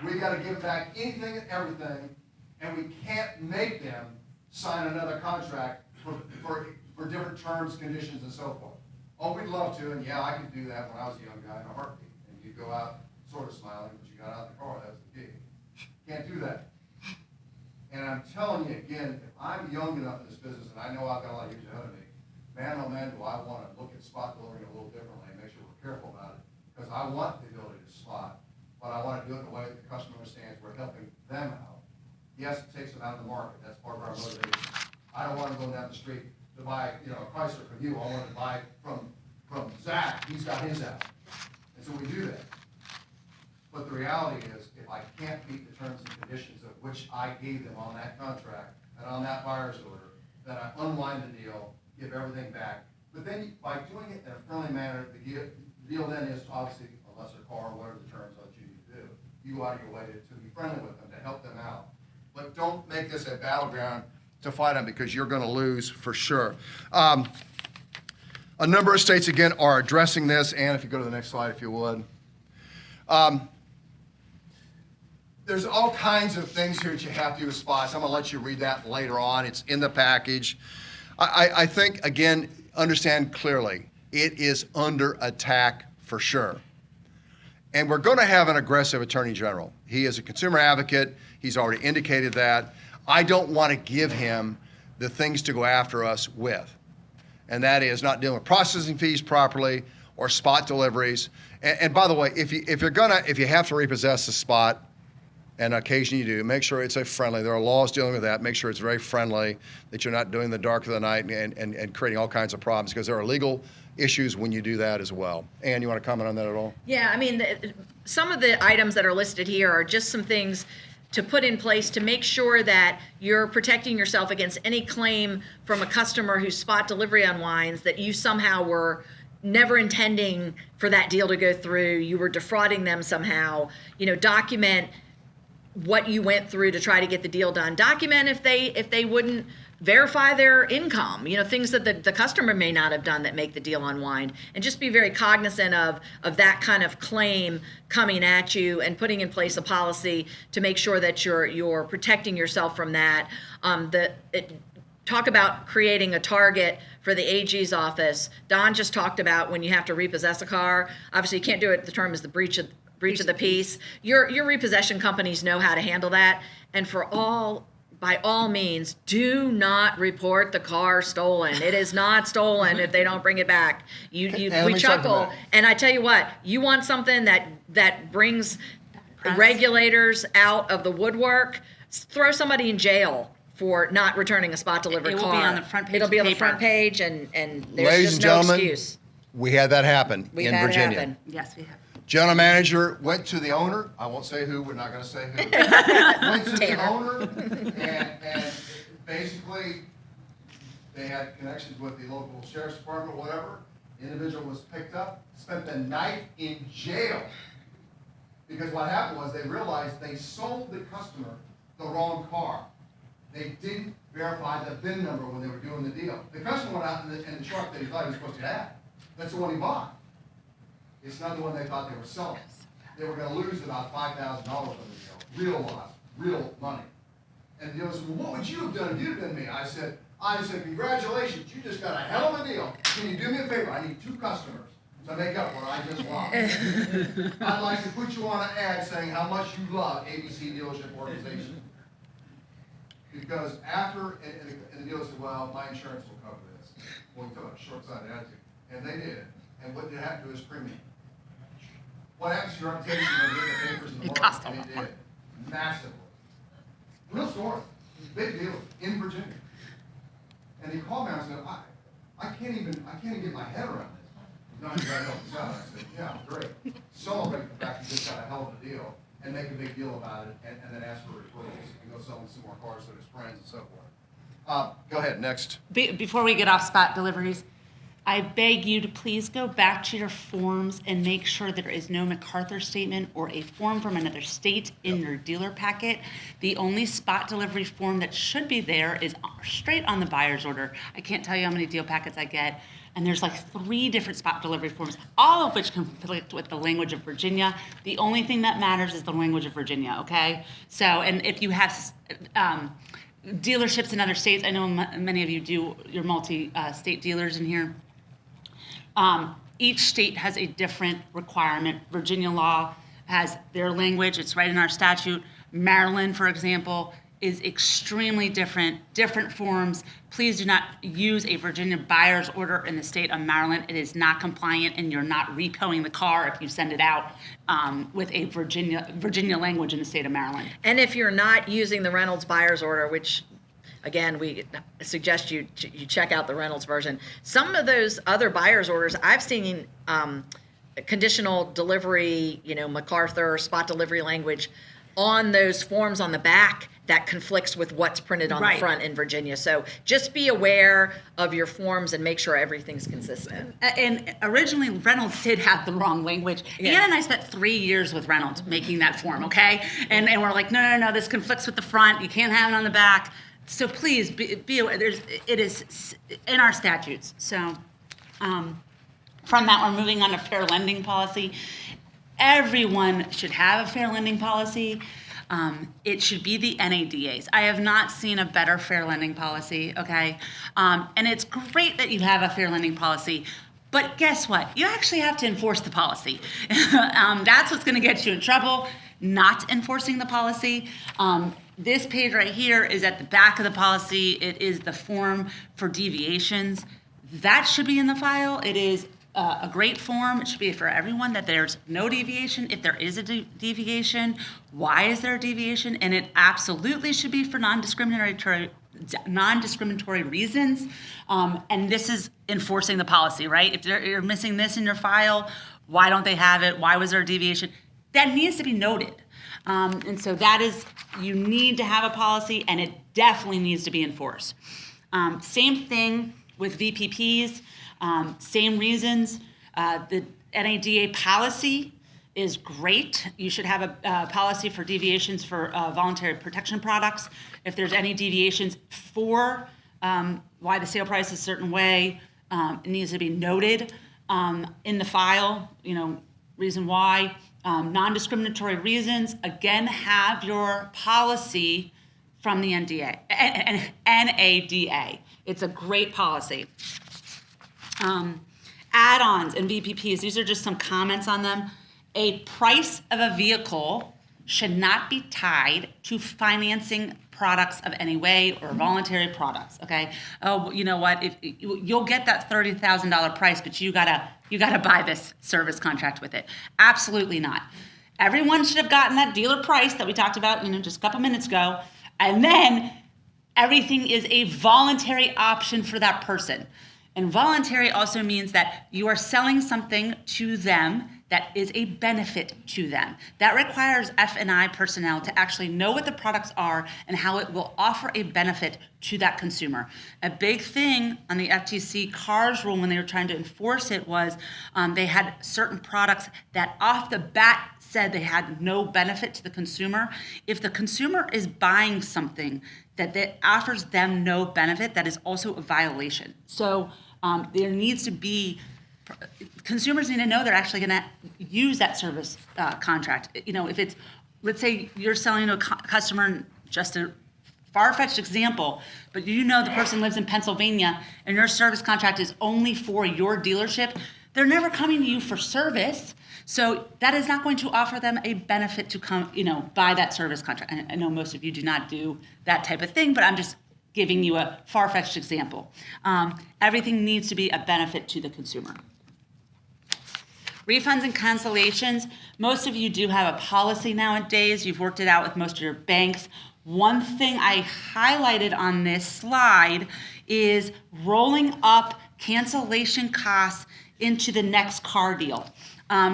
We got to give them back anything and everything, and we can't make them sign another contract for different terms, conditions, and so forth. Oh, we'd love to, and yeah, I could do that when I was a young guy in a heartbeat. And you go out sort of smiling, but you got out of the car, that was the key. Can't do that. And I'm telling you again, if I'm young enough in this business, and I know I've got a lot of years ahead of me, man, oh man, do I want to look at spot delivering a little differently and make sure we're careful about it. Because I want the ability to spot, but I want to do it in a way that the customer understands we're helping them out. Yes, it takes them out of the market. That's part of our motivation. I don't want to go down the street to buy, a Chrysler from you. I want to buy from Zach. He's got his out. And so we do that. But the reality is, if I can't meet the terms and conditions of which I gave them on that contract and on that buyer's order, then I unwind the deal, give everything back. But then by doing it in a friendly manner, the deal then is obviously a lesser car, whatever the terms that you need to do. You go out of your way to be friendly with them, to help them out. But don't make this a battleground to fight on, because you're going to lose for sure. A number of states, again, are addressing this. Anne, if you go to the next slide, if you would. There's all kinds of things here that you have to do with spots. I'm going to let you read that later on. It's in the package. I think, again, understand clearly, it is under attack for sure. And we're going to have an aggressive attorney general. He is a consumer advocate. He's already indicated that. I don't want to give him the things to go after us with. And that is not dealing with processing fees properly or spot deliveries. And by the way, if you have to repossess a spot, and occasionally you do, make sure it's a friendly. There are laws dealing with that. Make sure it's very friendly, that you're not doing the dark of the night and creating all kinds of problems, because there are legal issues when you do that as well. Anne, you want to comment on that at all? Yeah, I mean, some of the items that are listed here are just some things to put in place to make sure that you're protecting yourself against any claim from a customer whose spot delivery unwinds that you somehow were never intending for that deal to go through. You were defrauding them somehow. Document what you went through to try to get the deal done. Document if they wouldn't verify their income, things that the customer may not have done that make the deal unwind, and just be very cognizant of that kind of claim coming at you, and putting in place a policy to make sure that you're protecting yourself from that. Talk about creating a target for the AG's office. Don just talked about when you have to repossess a car. Obviously, you can't do it. The term is the breach of the peace. Your repossession companies know how to handle that, and by all means, do not report the car stolen. It is not stolen if they don't bring it back. We chuckle, and I tell you what, you want something that brings regulators out of the woodwork, throw somebody in jail for not returning a spot delivered car. It will be on the front page. It'll be on the front page, and there's just no excuse. We had that happen in Virginia. Yes, we have. General manager went to the owner. I won't say who. We're not going to say who. Went to the owner, and basically they had connections with the local sheriff's department, whatever. The individual was picked up, spent the night in jail, because what happened was they realized they sold the customer the wrong car. They didn't verify the VIN number when they were doing the deal. The customer went out in the truck that he thought he was supposed to have. That's the one he bought. It's not the one they thought they were selling. They were going to lose about $5,000 on the deal. Real loss, real money. And the dealer said, well, what would you have done if you'd been me? I said, congratulations, you just got a hell of a deal. Can you do me a favor? I need 2 customers to make up what I just lost. I'd like to put you on an ad saying how much you love ABC Dealership Organization. Because after, and the dealer said, well, my insurance will cover this. Well, he took a short-sighted attitude. And they did. And what did happen to his premium? What happens to your reputation when you get the papers in the market? And it did. Massively. Real story. Big deal in Virginia. And he called me and I said, I can't even get my head around this. No, you gotta help us out. I said, yeah, great. Celebrate the fact you just got a hell of a deal and make a big deal about it, and then ask for referrals and go sell them some more cars to his friends and so forth. Go ahead, next. Before we get off spot deliveries, I beg you to please go back to your forms and make sure there is no MacArthur statement or a form from another state in your dealer packet. The only spot delivery form that should be there is straight on the buyer's order. I can't tell you how many deal packets I get, and there's like 3 different spot delivery forms, all of which conflict with the language of Virginia. The only thing that matters is the language of Virginia, okay? So, and if you have dealerships in other states, I know many of you do, you're multi-state dealers in here. Each state has a different requirement. Virginia law has their language. It's right in our statute. Maryland, for example, is extremely different forms. Please do not use a Virginia buyer's order in the state of Maryland. It is not compliant, and you're not repoing the car if you send it out with a Virginia language in the state of Maryland. And if you're not using the Reynolds buyer's order, which again, we suggest you check out the Reynolds version. Some of those other buyer's orders, I've seen conditional delivery, MacArthur, spot delivery language on those forms on the back that conflicts with what's printed on the front in Virginia. So just be aware of your forms and make sure everything's consistent. And originally, Reynolds did have the wrong language. Yeah. Anne and I spent 3 years with Reynolds making that form, okay? And we're like, no, this conflicts with the front. You can't have it on the back. So please be aware. It is in our statutes. So from that, we're moving on to fair lending policy. Everyone should have a fair lending policy. It should be the NADAs. I have not seen a better fair lending policy, okay? And it's great that you have a fair lending policy, but guess what? You actually have to enforce the policy. That's what's gonna get you in trouble, not enforcing the policy. This page right here is at the back of the policy. It is the form for deviations. That should be in the file. It is a great form. It should be for everyone that there's no deviation. If there is a deviation, why is there a deviation? And it absolutely should be for non-discriminatory reasons. And this is enforcing the policy, right? If you're missing this in your file, why don't they have it? Why was there a deviation? That needs to be noted. And so that is, you need to have a policy, and it definitely needs to be enforced. Same thing with VPPs, same reasons. The NADA policy is great. You should have a policy for deviations for voluntary protection products. If there's any deviations for why the sale price is a certain way, it needs to be noted in the file, reason why. Non-discriminatory reasons, again, have your policy from the NADA. It's a great policy. Add-ons and VPPs, these are just some comments on them. A price of a vehicle should not be tied to financing products of any way or voluntary products, okay? Oh, you know what, if you'll get that $30,000 price, but you gotta buy this service contract with it. Absolutely not. Everyone should have gotten that dealer price that we talked about, just a couple minutes ago, and then everything is a voluntary option for that person. And voluntary also means that you are selling something to them that is a benefit to them. That requires F&I personnel to actually know what the products are and how it will offer a benefit to that consumer. A big thing on the FTC CARS rule when they were trying to enforce it was they had certain products that off the bat said they had no benefit to the consumer. If the consumer is buying something that offers them no benefit, that is also a violation. So there needs to be, consumers need to know they're actually going to use that service contract. If it's, let's say you're selling to a customer, just a far-fetched example, but the person lives in Pennsylvania and your service contract is only for your dealership, they're never coming to you for service. So that is not going to offer them a benefit to come, buy that service contract. I know most of you do not do that type of thing, but I'm just giving you a far-fetched example. Everything needs to be a benefit to the consumer. Refunds and cancellations. Most of you do have a policy nowadays. You've worked it out with most of your banks. One thing I highlighted on this slide is rolling up cancellation costs into the next car deal.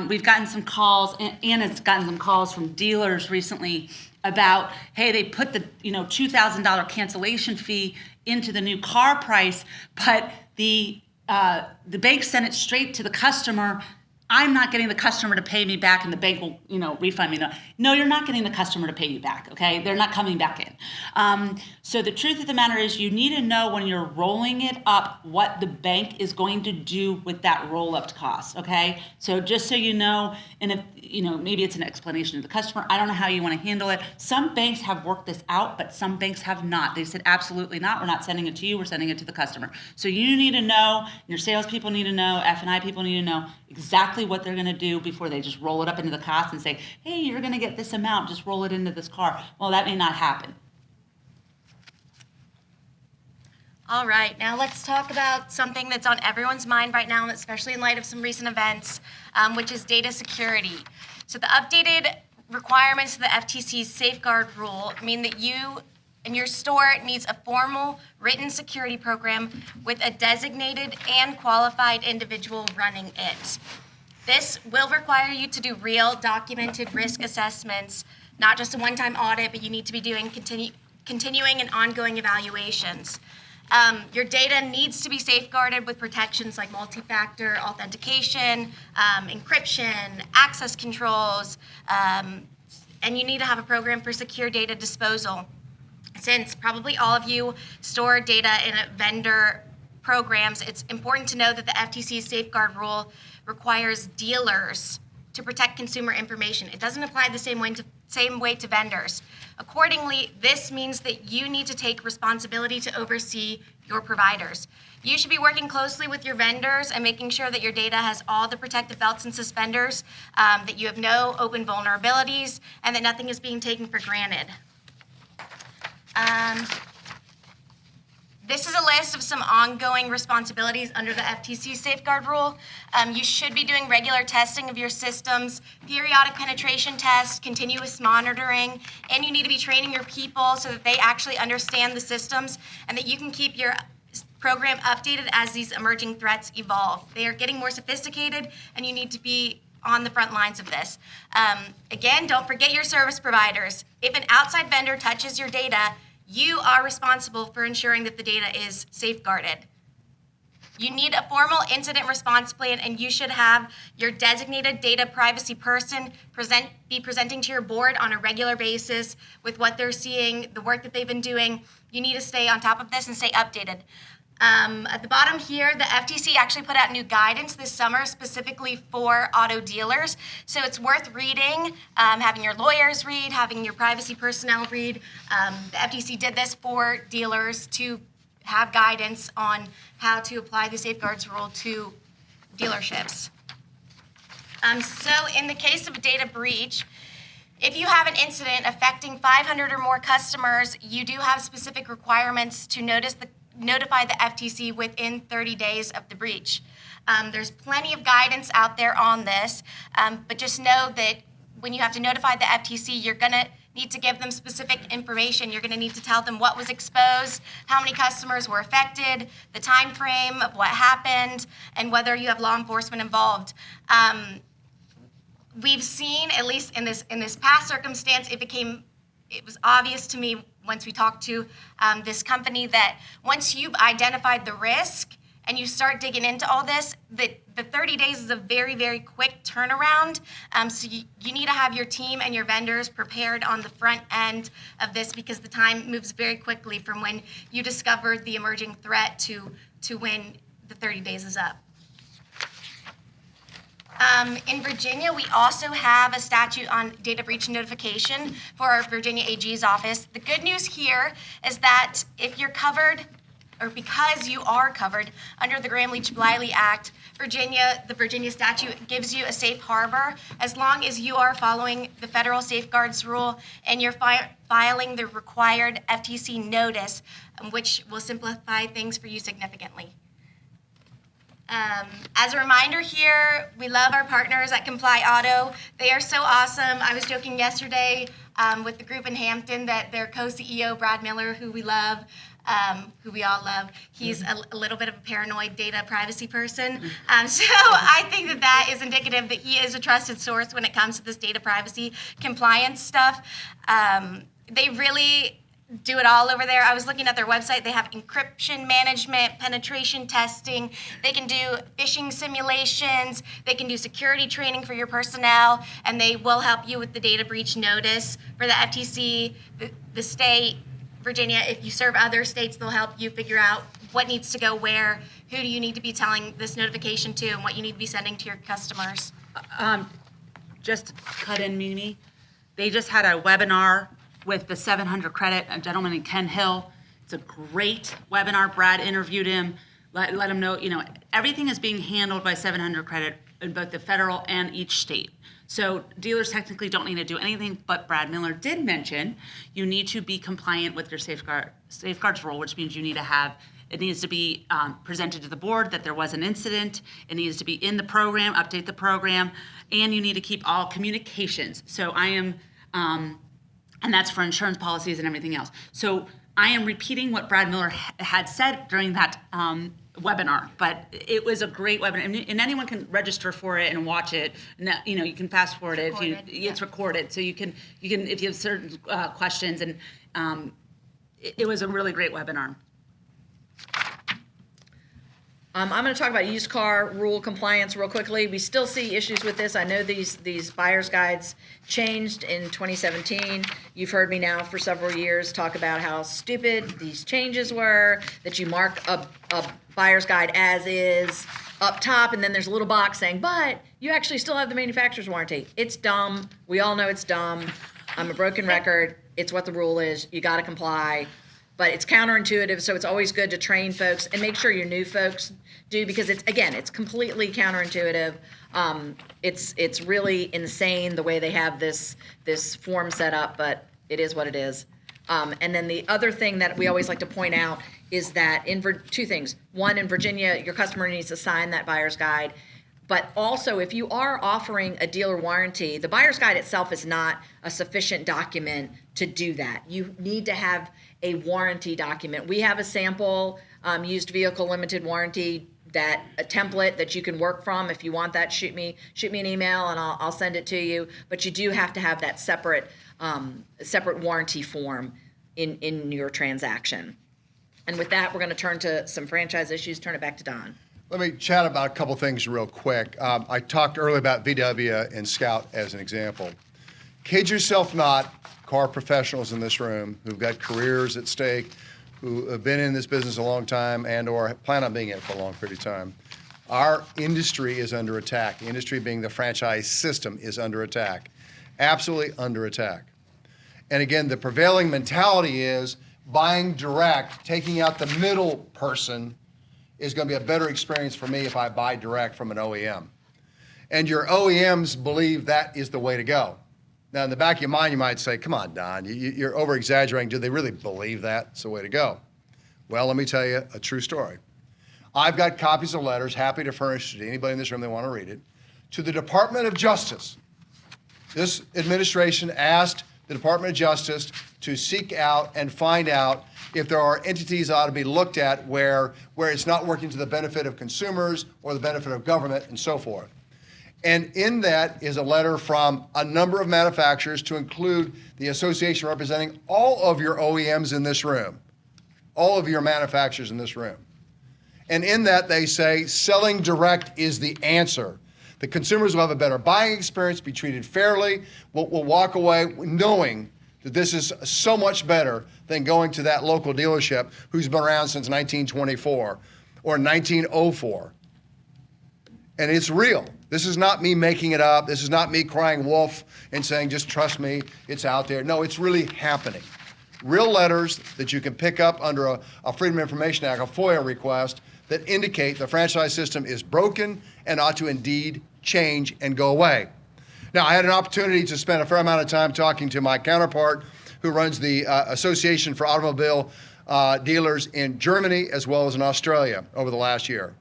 We've gotten some calls, Anna's gotten some calls from dealers recently about, hey, they put the $2,000 cancellation fee into the new car price, but the bank sent it straight to the customer I'm not getting the customer to pay me back and the bank will, refund me. No, you're not getting the customer to pay you back, okay? They're not coming back in. So the truth of the matter is you need to know when you're rolling it up what the bank is going to do with that roll-up cost, okay? So just so you know, and if, maybe it's an explanation to the customer. I don't know how you want to handle it. Some banks have worked this out, but some banks have not. They said, absolutely not. We're not sending it to you. We're sending it to the customer. So you need to know, your salespeople need to know, F&I people need to know exactly what they're going to do before they just roll it up into the cost and say, hey, you're going to get this amount, just roll it into this car. Well, that may not happen. All right, now let's talk about something that's on everyone's mind right now, especially in light of some recent events, which is data security. So the updated requirements of the FTC's safeguard rule mean that you and your store needs a formal written security program with a designated and qualified individual running it. This will require you to do real documented risk assessments, not just a one-time audit, but you need to be doing continuing and ongoing evaluations. Your data needs to be safeguarded with protections like multi-factor authentication, encryption, access controls, and you need to have a program for secure data disposal. Since probably all of you store data in vendor programs, it's important to know that the FTC's safeguard rule requires dealers to protect consumer information. It doesn't apply the same way to vendors. Accordingly, this means that you need to take responsibility to oversee your providers. You should be working closely with your vendors and making sure that your data has all the protective belts and suspenders, that you have no open vulnerabilities, and that nothing is being taken for granted. This is a list of some ongoing responsibilities under the FTC safeguard rule. You should be doing regular testing of your systems, periodic penetration tests, continuous monitoring, and you need to be training your people so that they actually understand the systems and that you can keep your program updated as these emerging threats evolve. They are getting more sophisticated, and you need to be on the front lines of this. Again, don't forget your service providers. If an outside vendor touches your data, you are responsible for ensuring that the data is safeguarded. You need a formal incident response plan, and you should have your designated data privacy person be presenting to your board on a regular basis with what they're seeing, the work that they've been doing. You need to stay on top of this and stay updated. At the bottom here, the FTC actually put out new guidance this summer specifically for auto dealers. So it's worth reading, having your lawyers read, having your privacy personnel read. The FTC did this for dealers to have guidance on how to apply the safeguards rule to dealerships. So in the case of a data breach, if you have an incident affecting 500 or more customers, you do have specific requirements to notify the FTC within 30 days of the breach. There's plenty of guidance out there on this, but just know that when you have to notify the FTC, you're going to need to give them specific information. You're going to need to tell them what was exposed, how many customers were affected, the time frame of what happened, and whether you have law enforcement involved. We've seen, at least in this past circumstance, it was obvious to me once we talked to this company that once you've identified the risk and you start digging into all this, the 30 days is a very, very quick turnaround. So you need to have your team and your vendors prepared on the front end of this because the time moves very quickly from when you discovered the emerging threat to when the 30 days is up. In Virginia, we also have a statute on data breach notification for our Virginia AG's office. The good news here is that if you're covered, or because you are covered under the Gramm-Leach-Bliley Act, the Virginia statute gives you a safe harbor as long as you are following the federal safeguards rule and you're filing the required FTC notice, which will simplify things for you significantly. As a reminder here, we love our partners at Comply Auto. They are so awesome. I was joking yesterday with the group in Hampton that their co-CEO, Brad Miller, who we love, who we all love, he's a little bit of a paranoid data privacy person. So I think that is indicative that he is a trusted source when it comes to this data privacy compliance stuff. They really do it all over there. I was looking at their website. They have encryption management, penetration testing. They can do phishing simulations. They can do security training for your personnel, and they will help you with the data breach notice for the FTC, the state, Virginia. If you serve other states, they'll help you figure out what needs to go where, who do you need to be telling this notification to, and what you need to be sending to your customers. Just cut in, Mimi. They just had a webinar with the 700 credit, a gentleman in Ken Hill. It's a great webinar. Brad interviewed him, let him know, everything is being handled by 700 credit in both the federal and each state. So dealers technically don't need to do anything, but Brad Miller did mention you need to be compliant with your safeguards rule, which means you need to have, it needs to be presented to the board that there was an incident. It needs to be in the program, update the program, and you need to keep all communications. So I am, and that's for insurance policies and everything else. So I am repeating what Brad Miller had said during that webinar, but it was a great webinar, and anyone can register for it and watch it. And that, you can fast forward it. It's recorded, so you can if you have certain questions. And it was a really great webinar. I'm going to talk about used car rule compliance real quickly. We still see issues with this. I know these buyer's guides changed in 2017. You've heard me now for several years talk about how stupid these changes were, that you mark a buyer's guide as is up top, and then there's a little box saying, but you actually still have the manufacturer's warranty. It's dumb. We all know it's dumb. I'm a broken record. It's what the rule is. You got to comply. But it's counterintuitive, so it's always good to train folks and make sure your new folks do, because it's completely counterintuitive. It's really insane the way they have this form set up, but it is what it is. And then the other thing that we always like to point out is that two things. One, in Virginia, your customer needs to sign that buyer's guide. But also, if you are offering a dealer warranty, the buyer's guide itself is not a sufficient document to do that. You need to have a warranty document. We have a sample used vehicle limited warranty, a template that you can work from. If you want that, shoot me an email and I'll send it to you. But you do have to have that separate warranty form in your transaction. And with that, we're going to turn to some franchise issues. Turn it back to Don. Let me chat about a couple things real quick. I talked earlier about VW and Scout as an example. Kid yourself not, car professionals in this room who've got careers at stake, who have been in this business a long time and or plan on being in it for a long period of time. Our industry is under attack. The industry being the franchise system is under attack. Absolutely under attack. And again, the prevailing mentality is buying direct, taking out the middle person, is going to be a better experience for me if I buy direct from an OEM. And your OEMs believe that is the way to go. Now, in the back of your mind, you might say, come on, Don, you're over-exaggerating. Do they really believe that's the way to go? Well, let me tell you a true story. I've got copies of letters, happy to furnish to anybody in this room that want to read it, to the Department of Justice. This administration asked the Department of Justice to seek out and find out if there are entities that ought to be looked at where it's not working to the benefit of consumers or the benefit of government and so forth. And in that is a letter from a number of manufacturers, to include the association representing all of your OEMs in this room, all of your manufacturers in this room. And in that they say selling direct is the answer. The consumers will have a better buying experience, be treated fairly, will walk away knowing that this is so much better than going to that local dealership who's been around since 1924 or 1904. And it's real. This is not me making it up. This is not me crying wolf and saying, just trust me, it's out there. No, it's really happening. Real letters that you can pick up under a Freedom of Information Act, a FOIA request, that indicate the franchise system is broken and ought to indeed change and go away. Now, I had an opportunity to spend a fair amount of time talking to my counterpart who runs the Association for Automobile Dealers in Germany as well as in Australia over the last year.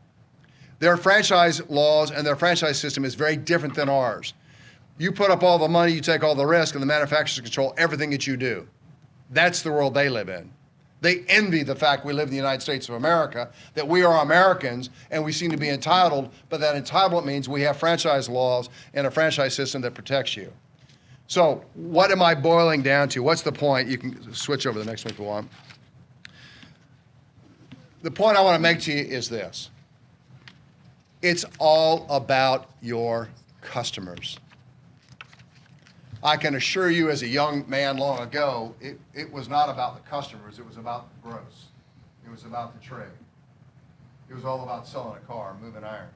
Their franchise laws and their franchise system is very different than ours. You put up all the money, you take all the risk, and the manufacturers control everything that you do. That's the world they live in. They envy the fact we live in the United States of America, that we are Americans and we seem to be entitled, but that entitlement means we have franchise laws and a franchise system that protects you. So what am I boiling down to? What's the point? You can switch over to the next one if you want. The point I want to make to you is this. It's all about your customers. I can assure you as a young man long ago, it was not about the customers, it was about the gross. It was about the trade. It was all about selling a car, moving iron.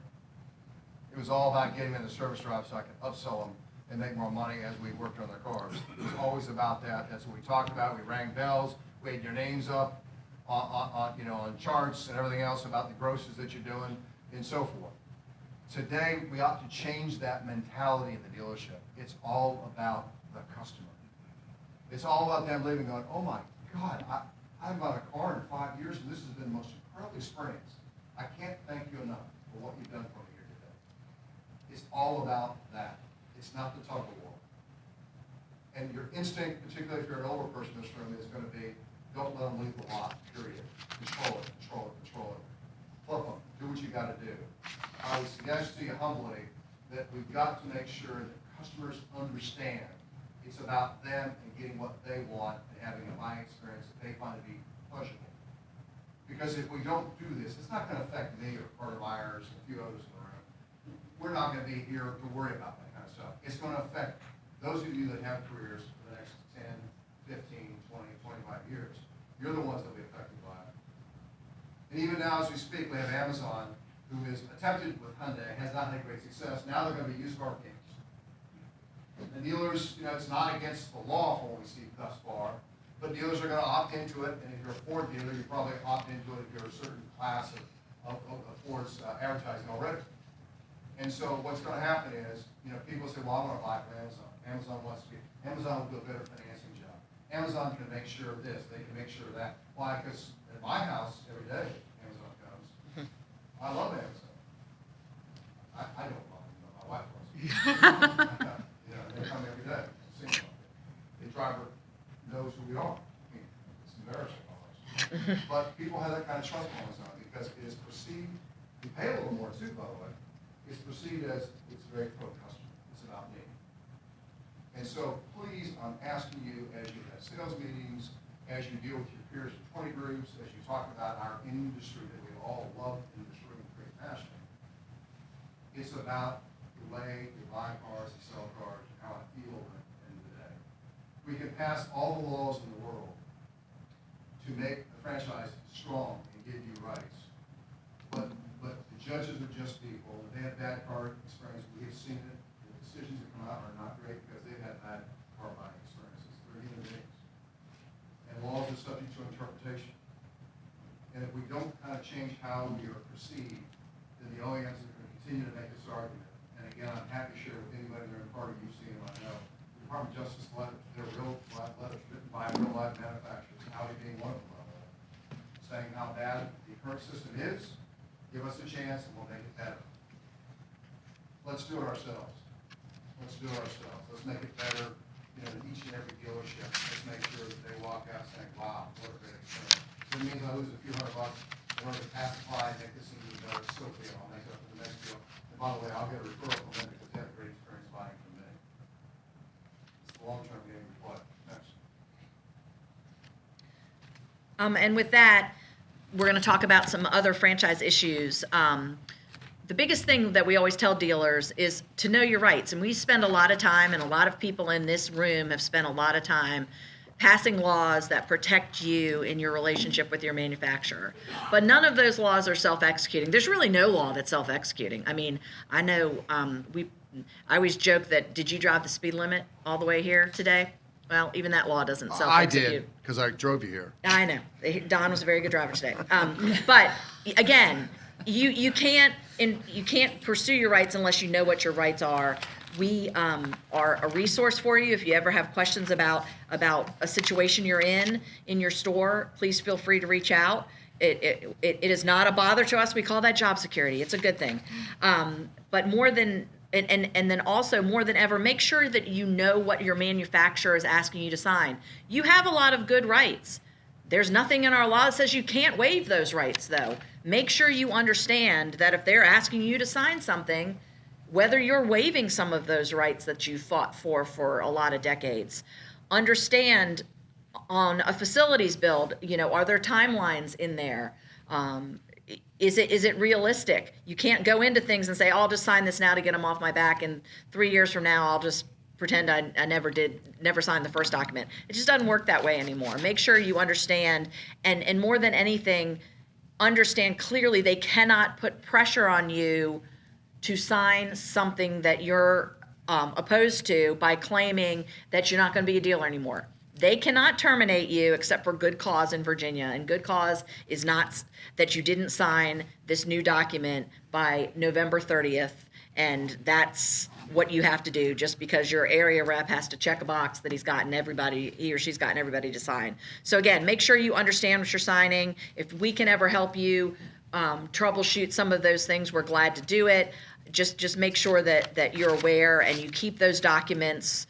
It was all about getting them in the service drive so I could upsell them and make more money as we worked on their cars. It was always about that. That's what we talked about. We rang bells, we had your names up on charts and everything else about the grosses that you're doing and so forth. Today, we ought to change that mentality in the dealership. It's all about the customer. It's all about them leaving going, oh my God, I haven't bought a car in 5 years and this has been the most incredible experience. I can't thank you enough for what you've done for me here today. It's all about that. It's not the tug of war. And your instinct, particularly if you're an older person in this room, is going to be, don't let them leave the lot, period. Control it, control it, control it. Flip them, do what you got to do. I would suggest to you humbly that we've got to make sure that customers understand it's about them and getting what they want and having a buying experience that they find to be pleasurable. Because if we don't do this, it's not going to affect me or Carter Myers and a few others in the room. We're not going to be here to worry about that kind of stuff. It's going to affect those of you that have careers for the next 10, 15, 20, 25 years. You're the ones that will be affected by it. And even now as we speak, we have Amazon, who has attempted with Hyundai, has not had great success. Now they're going to be used car kings. And dealers, it's not against the law for what we see thus far, but dealers are going to opt into it. And if you're a Ford dealer, you probably opt into it if you're a certain class of Ford's advertising already. And so what's going to happen is, people say, well, I want to buy from Amazon. Amazon will do a better financing job. Amazon can make sure of this. They can make sure of that. Why? Because at my house, every day, Amazon comes. I love Amazon. I don't love them, but my wife loves them. They come every day. I've seen them. The driver knows who we are. It's embarrassing almost. But people have that kind of trust in Amazon because it is perceived, you pay a little more too, by the way, it's perceived as it's very pro-customer. It's about me. And so please, I'm asking you as you have sales meetings, as you deal with your peers in 20 groups, as you talk about our industry that we all love in this room with great passion, it's about the way you buy cars, you sell cars, and how I feel at the end of the day. We can pass all the laws in the world to make the franchise strong and give you rights. But the judges are just people. If they have bad car experience, we have seen it. The decisions that come out are not great because they've had bad car buying experiences. They're human beings. And laws are subject to interpretation. And if we don't kind of change how we are perceived, then the OEMs are going to continue to make this argument. And again, I'm happy to share with anybody there in Carter, you've seen them, I know. The Department of Justice letters, they're real letters written by real life manufacturers, Audi being one of them, by the way, saying how bad the current system is. Give us a chance and we'll make it better. Let's do it ourselves. Let's do it ourselves. Let's make it better, in each and every dealership. Let's make sure that they walk out saying, wow, what a great experience. If it means I lose a few $100 in order to pacify and make this even better, so be it. I'll make it up for the next deal. And by the way, I'll get a referral from them because they have a great experience buying from me. It's the long-term game we play. Next. And with that, we're going to talk about some other franchise issues. The biggest thing that we always tell dealers is to know your rights. And we spend a lot of time, and a lot of people in this room have spent a lot of time passing laws that protect you in your relationship with your manufacturer. But none of those laws are self-executing. There's really no law that's self-executing. I mean, I know I always joke that, did you drive the speed limit all the way here today? Well, even that law doesn't self-execute. I did, because I drove you here. I know. Don was a very good driver today. But again, you can't pursue your rights unless you know what your rights are. We are a resource for you. If you ever have questions about a situation you're in your store, please feel free to reach out. It is not a bother to us. We call that job security. It's a good thing. But more than and then also more than ever, make sure that you know what your manufacturer is asking you to sign. You have a lot of good rights. There's nothing in our law that says you can't waive those rights, though. Make sure you understand that if they're asking you to sign something, whether you're waiving some of those rights that you fought for a lot of decades. Understand on a facilities build, are there timelines in there? Is it realistic? You can't go into things and say, oh, I'll just sign this now to get them off my back, and 3 years from now I'll just pretend I never signed the first document. It just doesn't work that way anymore. Make sure you understand, and more than anything, understand clearly they cannot put pressure on you to sign something that you're opposed to by claiming that you're not going to be a dealer anymore. They cannot terminate you except for good cause in Virginia, and good cause is not that you didn't sign this new document by November 30th, and that's what you have to do just because your area rep has to check a box that he or she's gotten everybody to sign. So again, make sure you understand what you're signing. If we can ever help you troubleshoot some of those things, we're glad to do it. Just make sure that you're aware and you keep those documents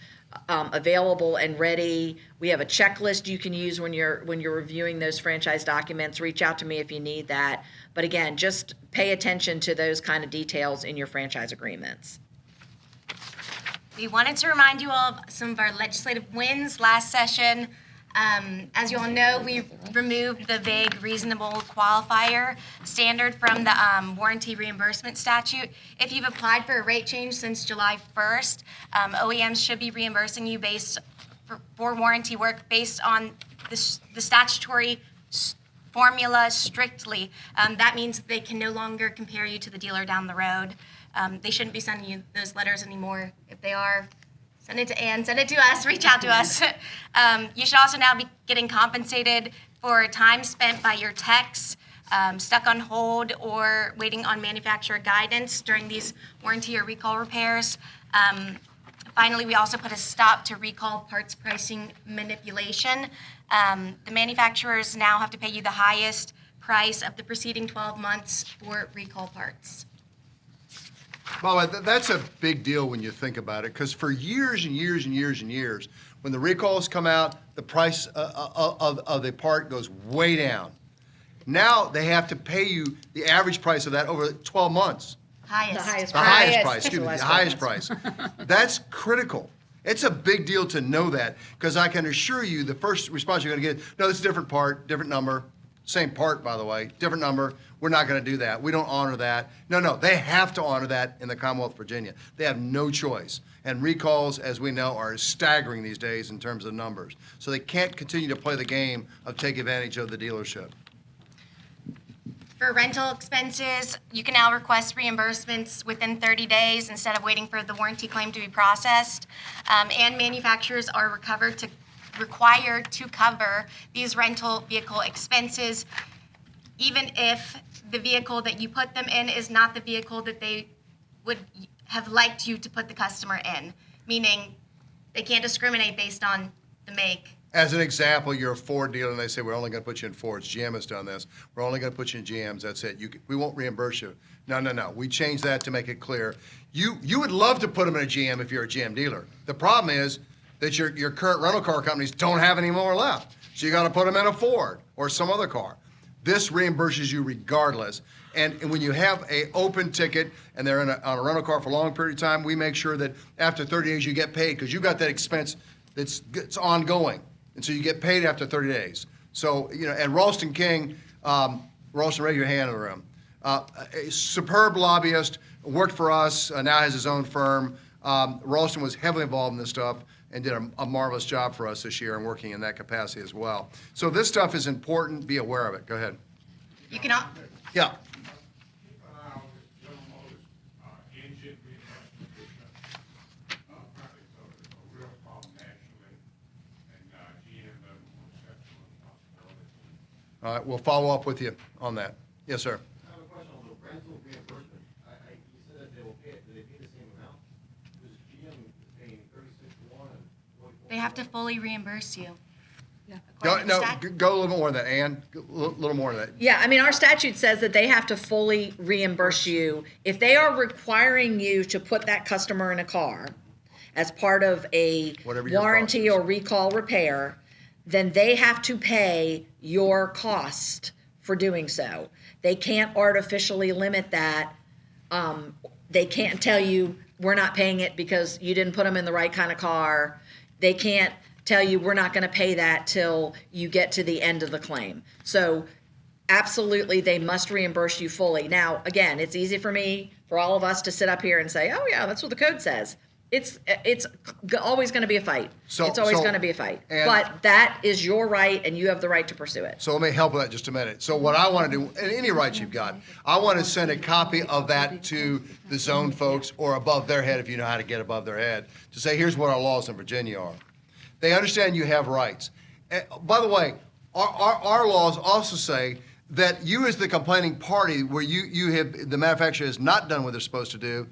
available and ready. We have a checklist you can use when you're reviewing those franchise documents. Reach out to me if you need that. But again, just pay attention to those kind of details in your franchise agreements. We wanted to remind you all of some of our legislative wins last session. As you all know, we removed the vague reasonable qualifier standard from the warranty reimbursement statute. If you've applied for a rate change since July 1st, OEMs should be reimbursing you for warranty work based on the statutory formula strictly. That means they can no longer compare you to the dealer down the road. They shouldn't be sending you those letters anymore. If they are, send it to Anne, send it to us, reach out to us. You should also now be getting compensated for time spent by your techs, stuck on hold or waiting on manufacturer guidance during these warranty or recall repairs. Finally, we also put a stop to recall parts pricing manipulation. The manufacturers now have to pay you the highest price of the preceding 12 months for recall parts. By the way, that's a big deal when you think about it, because for years and years and years and years, when the recalls come out, the price of the part goes way down. Now they have to pay you the average price of that over 12 months. Highest. The highest price, excuse me, the highest price. That's critical. It's a big deal to know that, because I can assure you the first response you're going to get, no, it's a different part, different number. Same part, by the way, different number. We're not going to do that. We don't honor that. No, they have to honor that in the Commonwealth of Virginia. They have no choice. And recalls, as we know, are staggering these days in terms of numbers. So they can't continue to play the game of take advantage of the dealership. For rental expenses, you can now request reimbursements within 30 days instead of waiting for the warranty claim to be processed. And manufacturers are required to cover these rental vehicle expenses, even if the vehicle that you put them in is not the vehicle that they would have liked you to put the customer in, meaning they can't discriminate based on the make. As an example, you're a Ford dealer and they say, we're only going to put you in Fords. GM has done this. We're only going to put you in GMs. That's it. We won't reimburse you. No. We changed that to make it clear. You would love to put them in a GM if you're a GM dealer. The problem is that your current rental car companies don't have any more left. So you got to put them in a Ford or some other car. This reimburses you regardless. And when you have a open ticket and they're on a rental car for a long period of time, we make sure that after 30 days you get paid, because you got that expense that's ongoing. And so you get paid after 30 days. So, and Ralston King, Ralston, raise your hand in the room. A superb lobbyist, worked for us, now has his own firm. Ralston was heavily involved in this stuff and did a marvelous job for us this year and working in that capacity as well. So this stuff is important. Be aware of it. Go ahead. You can. Yeah. All right, we'll follow up with you on that. Yes, sir. I have a question on the rental reimbursement. You said that they will pay it. Do they pay the same amount? Because GM is paying 36 to 1 and 44. They have to fully reimburse you. Go a little bit more of that, Anne. A little more of that. Yeah, I mean, our statute says that they have to fully reimburse you. If they are requiring you to put that customer in a car as part of a warranty or recall repair, then they have to pay your cost for doing so. They can't artificially limit that They can't tell you we're not paying it because you didn't put them in the right kind of car. They can't tell you we're not going to pay that till you get to the end of the claim. So absolutely, they must reimburse you fully. Now, again, it's easy for all of us to sit up here and say, oh yeah, that's what the code says. It's always going to be a fight. It's always going to be a fight. But that is your right, and you have the right to pursue it. So let me help with that just a minute. So what I want to do, and any rights you've got, I want to send a copy of that to the zone folks or above their head, if you know how to get above their head, to say, here's what our laws in Virginia are. They understand you have rights. And by the way, our laws also say that you as the complaining party, where the manufacturer has not done what they're supposed to do,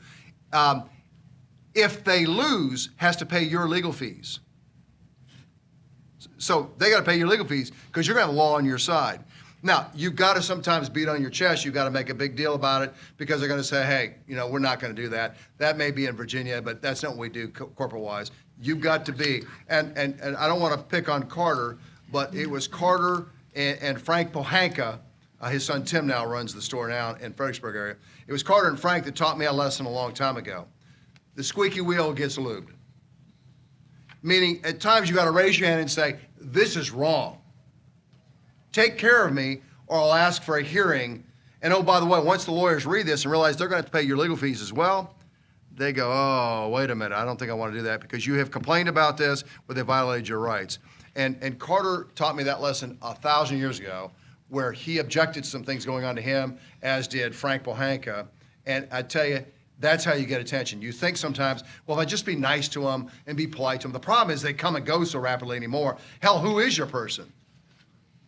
if they lose, has to pay your legal fees. So they got to pay your legal fees because you're going to have the law on your side. Now, you've got to sometimes beat on your chest. You've got to make a big deal about it because they're going to say, hey, we're not going to do that. That may be in Virginia, but that's not what we do corporate-wise. You've got to be, and I don't want to pick on Carter, but it was Carter and Frank Pohanka. His son Tim now runs the store now in Fredericksburg area. It was Carter and Frank that taught me a lesson a long time ago. The squeaky wheel gets lubed. Meaning, at times you got to raise your hand and say, this is wrong. Take care of me, or I'll ask for a hearing. And oh, by the way, once the lawyers read this and realize they're going to have to pay your legal fees as well, they go, oh, wait a minute, I don't think I want to do that because you have complained about this, but they violated your rights. And Carter taught me that lesson 1,000 years ago, where he objected to some things going on to him, as did Frank Pohanka. And I tell you, that's how you get attention. You think sometimes, well, if I just be nice to them and be polite to them. The problem is they come and go so rapidly anymore. Hell, who is your person?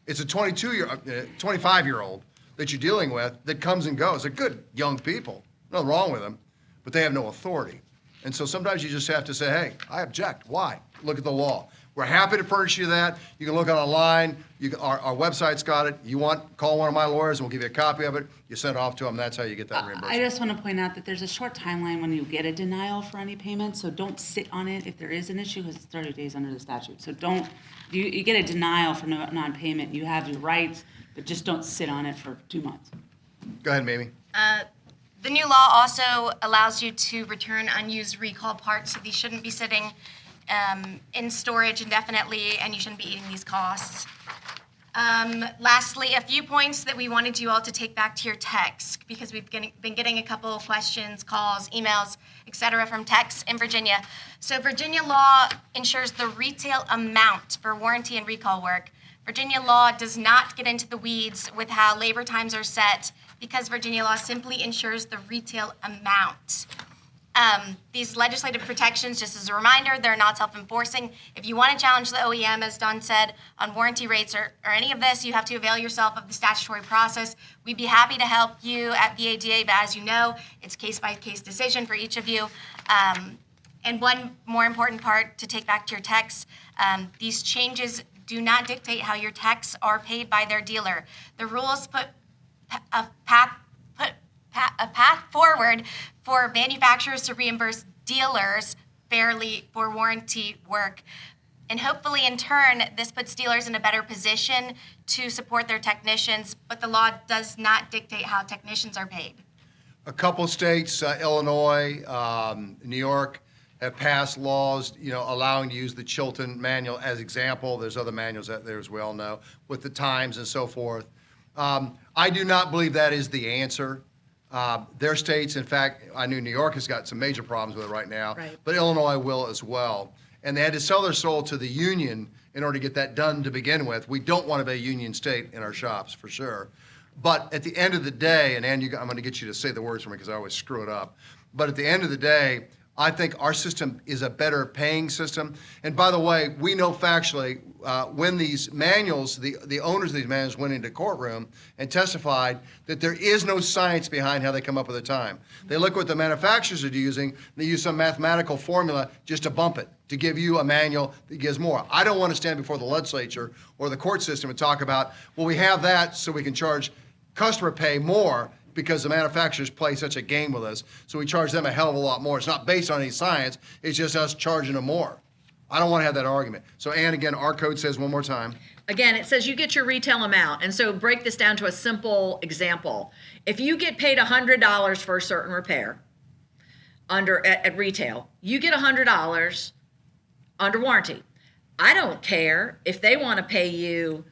It's a 25-year-old that you're dealing with that comes and goes. They're good young people. Nothing wrong with them, but they have no authority. And so sometimes you just have to say, hey, I object. Why? Look at the law. We're happy to furnish you that. You can look online. Our website's got it. You want, call one of my lawyers and we'll give you a copy of it. You send it off to them. That's how you get that reimbursement. I just want to point out that there's a short timeline when you get a denial for any payment, so don't sit on it if there is an issue, because it's 30 days under the statute. So you get a denial for non-payment, you have your rights, but just don't sit on it for 2 months. Go ahead, Mimi. The new law also allows you to return unused recall parts, so these shouldn't be sitting in storage indefinitely, and you shouldn't be eating these costs. Lastly, a few points that we wanted you all to take back to your techs, because we've been getting a couple of questions, calls, emails, etc. from techs in Virginia. So Virginia law ensures the retail amount for warranty and recall work. Virginia law does not get into the weeds with how labor times are set, because Virginia law simply ensures the retail amount. These legislative protections, just as a reminder, they're not self-enforcing. If you want to challenge the OEM, as Don said, on warranty rates or any of this, you have to avail yourself of the statutory process. We'd be happy to help you at VADA, but as you know, it's case-by-case decision for each of you. And one more important part to take back to your techs, these changes do not dictate how your techs are paid by their dealer. The rules put a path forward for manufacturers to reimburse dealers fairly for warranty work. And hopefully, in turn, this puts dealers in a better position to support their technicians, but the law does not dictate how technicians are paid. A couple states, Illinois, New York, have passed laws, allowing to use the Chilton manual as example. There's other manuals out there, as we all know, with the times and so forth. I do not believe that is the answer. Their states, in fact, I knew New York has got some major problems with it right now, right, but Illinois will as well. And they had to sell their soul to the union in order to get that done to begin with. We don't want to be a union state in our shops, for sure. But at the end of the day, and Anne, I'm going to get you to say the words for me because I always screw it up. But at the end of the day, I think our system is a better paying system. And by the way, we know factually when these manuals, the owners of these manuals went into courtroom and testified that there is no science behind how they come up with the time. They look what the manufacturers are using. They use some mathematical formula just to bump it, to give you a manual that gives more. I don't want to stand before the legislature or the court system and talk about, well, we have that so we can charge customer pay more, because the manufacturers play such a game with us, so we charge them a hell of a lot more. It's not based on any science, it's just us charging them more. I don't want to have that argument. So Anne, again, our code says one more time. again, it says you get your retail amount. And so break this down to a simple example. If you get paid $100 for a certain repair at retail, you get $100 under warranty. I don't care if they want to pay you,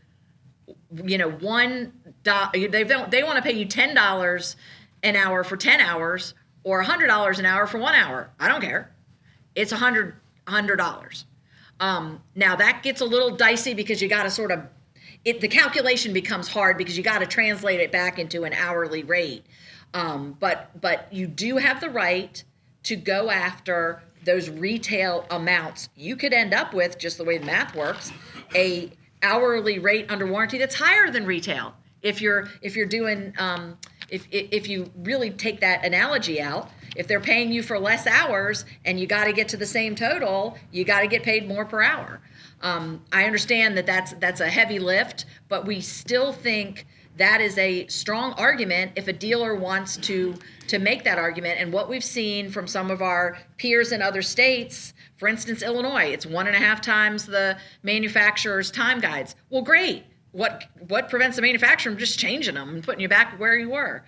you know, $1, they want to pay you $10 an hour for 10 hours or $100 an hour for 1 hour. I don't care. It's $100. Now that gets a little dicey because you got to sort of, the calculation becomes hard because you got to translate it back into an hourly rate. But you do have the right to go after those retail amounts. You could end up with, just the way the math works, a hourly rate under warranty that's higher than retail. If you're doing, if you really take that analogy out, if they're paying you for less hours and you got to get to the same total, you got to get paid more per hour. I understand that that's a heavy lift, but we still think that is a strong argument if a dealer wants to make that argument. And what we've seen from some of our peers in other states, for instance, Illinois, it's 1.5 times the manufacturer's time guides. Well, great. What prevents the manufacturer from just changing them and putting you back where you were?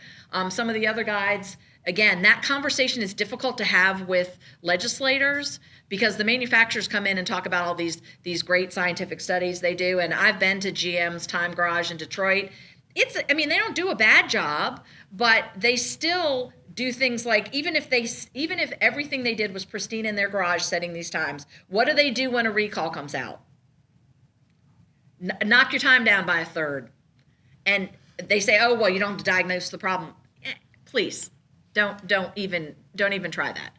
Some of the other guides, again, that conversation is difficult to have with legislators because the manufacturers come in and talk about all these great scientific studies they do. And I've been to GM's Time Garage in Detroit. They don't do a bad job, but they still do things like, even if everything they did was pristine in their garage setting these times, what do they do when a recall comes out? Knock your time down by a third. And they say, oh, well, you don't have to diagnose the problem. Please, don't even try that.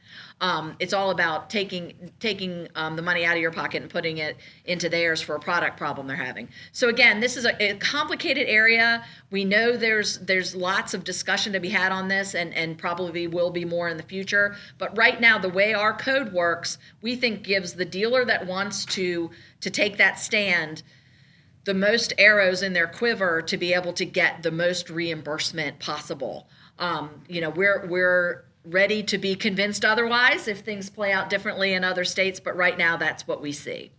It's all about taking the money out of your pocket and putting it into theirs for a product problem they're having. So again, this is a complicated area. We know there's lots of discussion to be had on this and probably will be more in the future. But right now, the way our code works, we think gives the dealer that wants to take that stand the most arrows in their quiver to be able to get the most reimbursement possible. We're ready to be convinced otherwise if things play out differently in other states, but right now that's what we see.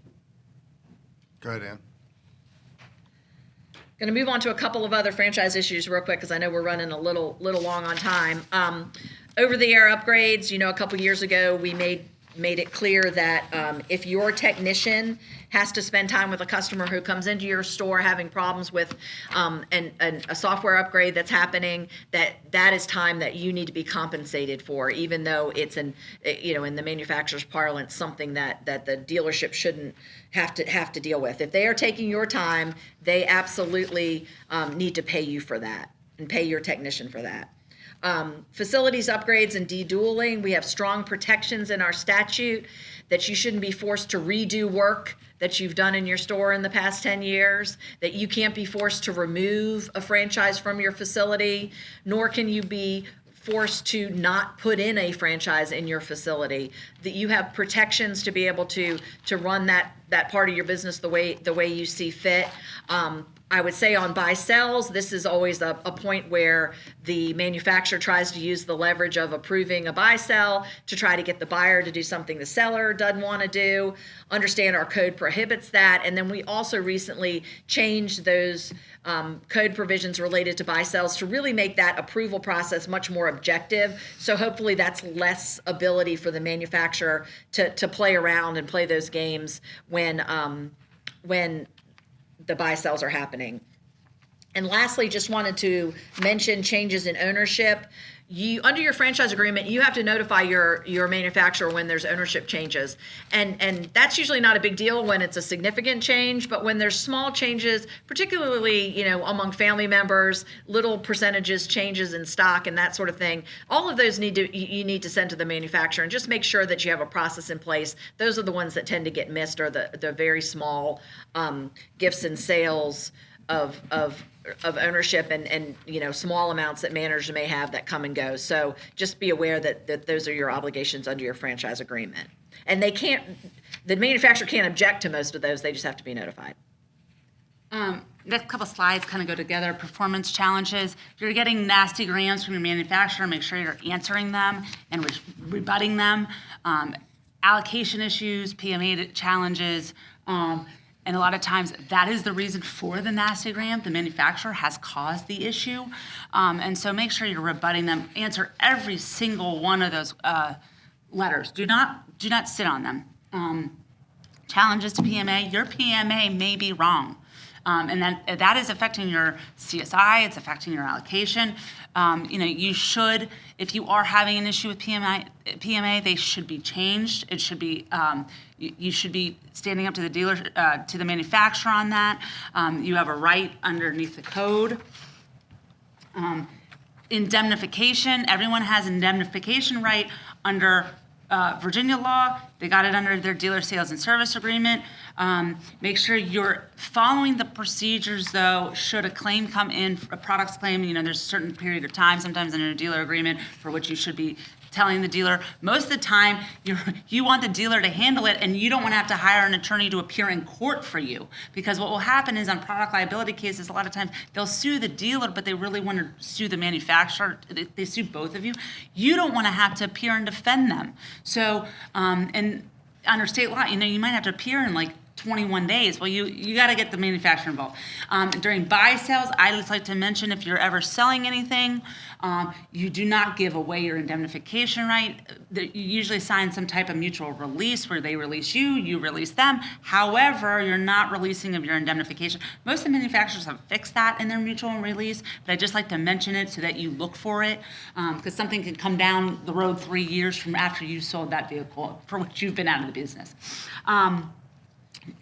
Go ahead, Ann. Going to move on to a couple of other franchise issues real quick because I know we're running a little long on time. Over-the-air upgrades, a couple years ago we made it clear that if your technician has to spend time with a customer who comes into your store having problems with a software upgrade that's happening, that is time that you need to be compensated for, even though it's in the manufacturer's parlance, something that the dealership shouldn't have to deal with. If they are taking your time, they absolutely need to pay you for that and pay your technician for that. Facilities upgrades and de-dueling, we have strong protections in our statute that you shouldn't be forced to redo work that you've done in your store in the past 10 years, that you can't be forced to remove a franchise from your facility, nor can you be forced to not put in a franchise in your facility, that you have protections to be able to run that part of your business the way you see fit. I would say on buy-sells, this is always a point where the manufacturer tries to use the leverage of approving a buy-sell to try to get the buyer to do something the seller doesn't want to do. Understand our code prohibits that. And then we also recently changed those code provisions related to buy-sells to really make that approval process much more objective. So hopefully that's less ability for the manufacturer to play around and play those games when the buy-sells are happening. And lastly, just wanted to mention changes in ownership. Under your franchise agreement, you have to notify your manufacturer when there's ownership changes. And that's usually not a big deal when it's a significant change, but when there's small changes, particularly, among family members, little percentages, changes in stock and that sort of thing, all of those you need to send to the manufacturer and just make sure that you have a process in place. Those are the ones that tend to get missed, or the very small gifts and sales of ownership and small amounts that managers may have that come and go. So just be aware that those are your obligations under your franchise agreement. And the manufacturer can't object to most of those, they just have to be notified. Next couple slides kind of go together. Performance challenges. If you're getting nasty grams from your manufacturer, make sure you're answering them and rebutting them. Allocation issues, PMA challenges, And a lot of times that is the reason for the nastygram. The manufacturer has caused the issue. And so make sure you're rebutting them. Answer every single one of those letters. Do not sit on them. Challenges to PMA. Your PMA may be wrong. And that is affecting your CSI, it's affecting your allocation. You should, if you are having an issue with PMA, they should be changed. It should be, you should be standing up to the dealer, to the manufacturer on that. You have a right underneath the code. Indemnification, everyone has indemnification right under Virginia law. They got it under their dealer sales and service agreement. Make sure you're following the procedures, though. Should a claim come in, a products claim, there's a certain period of time, sometimes in a dealer agreement, for which you should be telling the dealer. Most of the time, you want the dealer to handle it, and you don't want to have to hire an attorney to appear in court for you. Because what will happen is on product liability cases, a lot of times they'll sue the dealer, but they really want to sue the manufacturer. They sue both of you. You don't want to have to appear and defend them. So, and under state law, you might have to appear in like 21 days. Well, you got to get the manufacturer involved. During buy sales, I just like to mention, if you're ever selling anything, you do not give away your indemnification right. You usually sign some type of mutual release where they release you, you release them. However, you're not releasing of your indemnification. Most of the manufacturers have fixed that in their mutual release, but I just like to mention it so that you look for it, because something can come down the road 3 years from after you sold that vehicle for which you've been out of the business.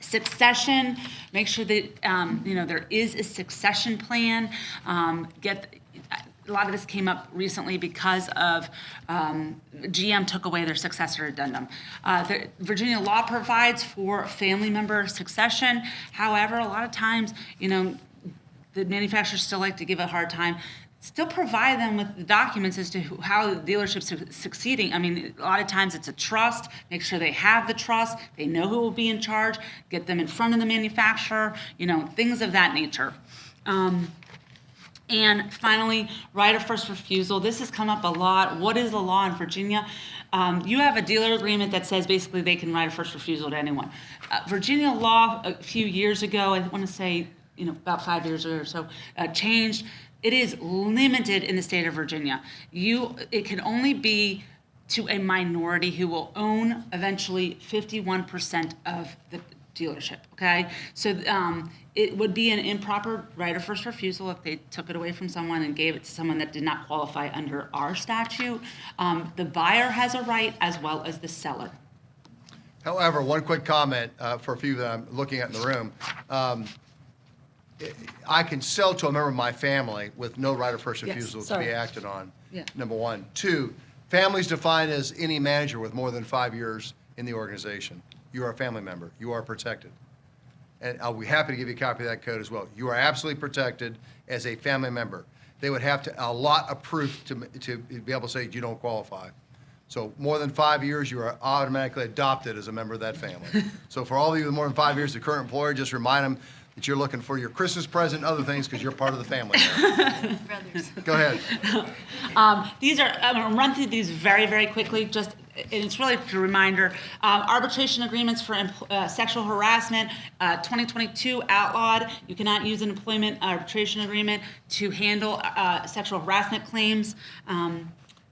Succession, make sure that there is a succession plan. A lot of this came up recently because of GM took away their successor addendum. The Virginia law provides for family member succession. However, a lot of times, the manufacturers still like to give a hard time. Still provide them with the documents as to how the dealership's succeeding. I mean, a lot of times it's a trust. Make sure they have the trust. They know who will be in charge. Get them in front of the manufacturer, things of that nature. And finally, right of first refusal. This has come up a lot. What is the law in Virginia? You have a dealer agreement that says basically they can right of first refusal to anyone. Virginia law a few years ago, I want to say, about 5 years ago or so, changed. It is limited in the state of Virginia. It can only be to a minority who will own eventually 51% of the dealership, okay? So it would be an improper right of first refusal if they took it away from someone and gave it to someone that did not qualify under our statute. The buyer has a right as well as the seller. However, one quick comment for a few that I'm looking at in the room. I can sell to a member of my family with no right of first refusal to be acted on, number one. Two, family is defined as any manager with more than 5 years in the organization. You are a family member. You are protected. And I'll be happy to give you a copy of that code as well. You are absolutely protected as a family member. They would have a lot of proof to be able to say you don't qualify. So more than 5 years, you are automatically adopted as a member of that family. So for all of you with more than 5 years, the current employer, just remind them that you're looking for your Christmas present and other things because you're part of the family now. Brothers. Go ahead. I'm going to run through these very, very quickly. And it's really a reminder. Arbitration agreements for sexual harassment, 2022 outlawed. You cannot use an employment arbitration agreement to handle sexual harassment claims.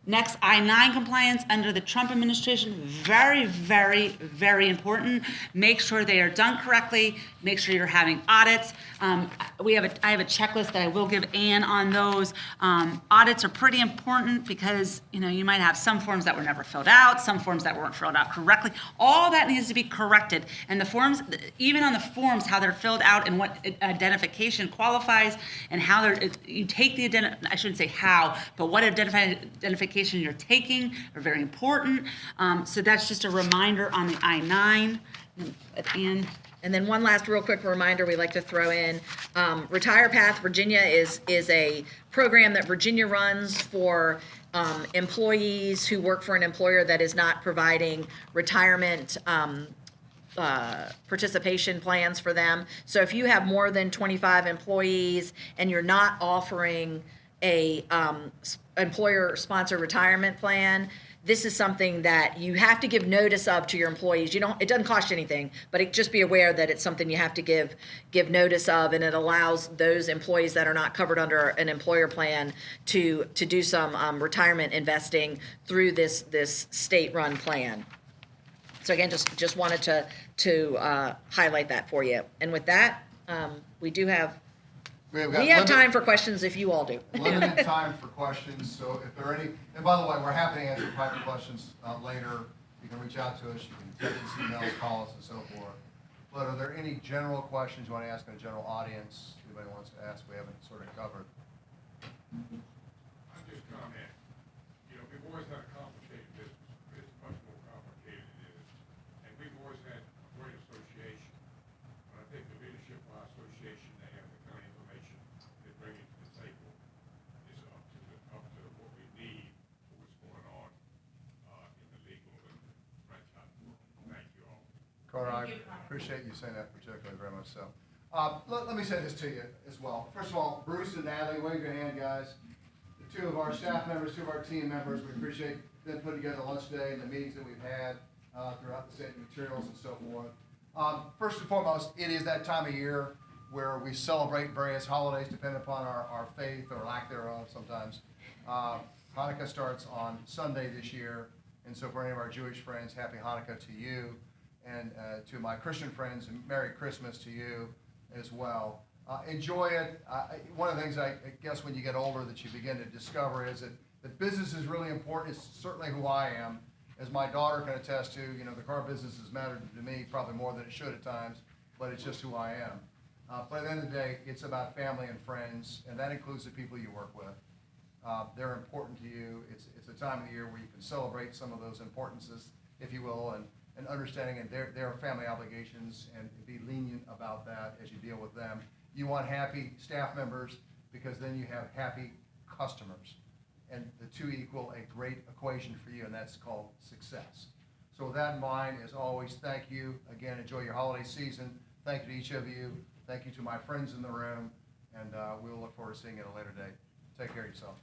Next, I-9 compliance under the Trump administration, very, very, very important. Make sure they are done correctly. Make sure you're having audits. I have a checklist that I will give Anne on those. Audits are pretty important because you might have some forms that were never filled out, some forms that weren't filled out correctly. All that needs to be corrected. And the forms, even on the forms, how they're filled out and what identification qualifies, and how you take the I shouldn't say how, but what identification you're taking are very important. So that's just a reminder on the I-9. And then one last real quick reminder we like to throw in, Retire Path Virginia is a program that Virginia runs for employees who work for an employer that is not providing retirement participation plans for them. So if you have more than 25 employees and you're not offering a employer-sponsored retirement plan, this is something that you have to give notice of to your employees. It doesn't cost you anything, but just be aware that it's something you have to give notice of, and it allows those employees that are not covered under an employer plan to do some retirement investing through this state-run plan. So again, just wanted to highlight that for you. And with that, we have time for questions if you all do. Limited time for questions, so if there are any, and by the way, we're happy to answer private questions later. You can reach out to us, you can text us, emails, call us, and so forth. But are there any general questions you want to ask in a general audience? Anybody wants to ask, we haven't sort of covered. I just comment, we've always had a complicated business. It's much more complicated than it is. And we've always had a great association. But I think the leadership of our association, they have the kind of information they bring it to the table is up to what we need for what's going on in the legal and franchise world. Thank you all. Carter, I appreciate you saying that particularly, very much so. Let me say this to you as well. First of all, Bruce and Natalie, wave your hand, guys. The two of our staff members, two of our team members, we appreciate them putting together lunch today and the meetings that we've had throughout the state materials and so forth. First and foremost, it is that time of year where we celebrate various holidays depending upon our faith or lack thereof sometimes. Hanukkah starts on Sunday this year, and so for any of our Jewish friends, happy Hanukkah to you, and to my Christian friends, Merry Christmas to you as well. Enjoy it. One of the things I guess when you get older that you begin to discover is that business is really important. It's certainly who I am. As my daughter can attest to, the car business has mattered to me probably more than it should at times, but it's just who I am. But at the end of the day, it's about family and friends, and that includes the people you work with. They're important to you. It's a time of the year where you can celebrate some of those importances, if you will, and understanding and their family obligations, and be lenient about that as you deal with them. You want happy staff members because then you have happy customers. And the two equal a great equation for you, and that's called success. So with that in mind, as always, thank you. Again, enjoy your holiday season. Thank you to each of you. Thank you to my friends in the room, and we'll look forward to seeing you at a later date. Take care of yourself.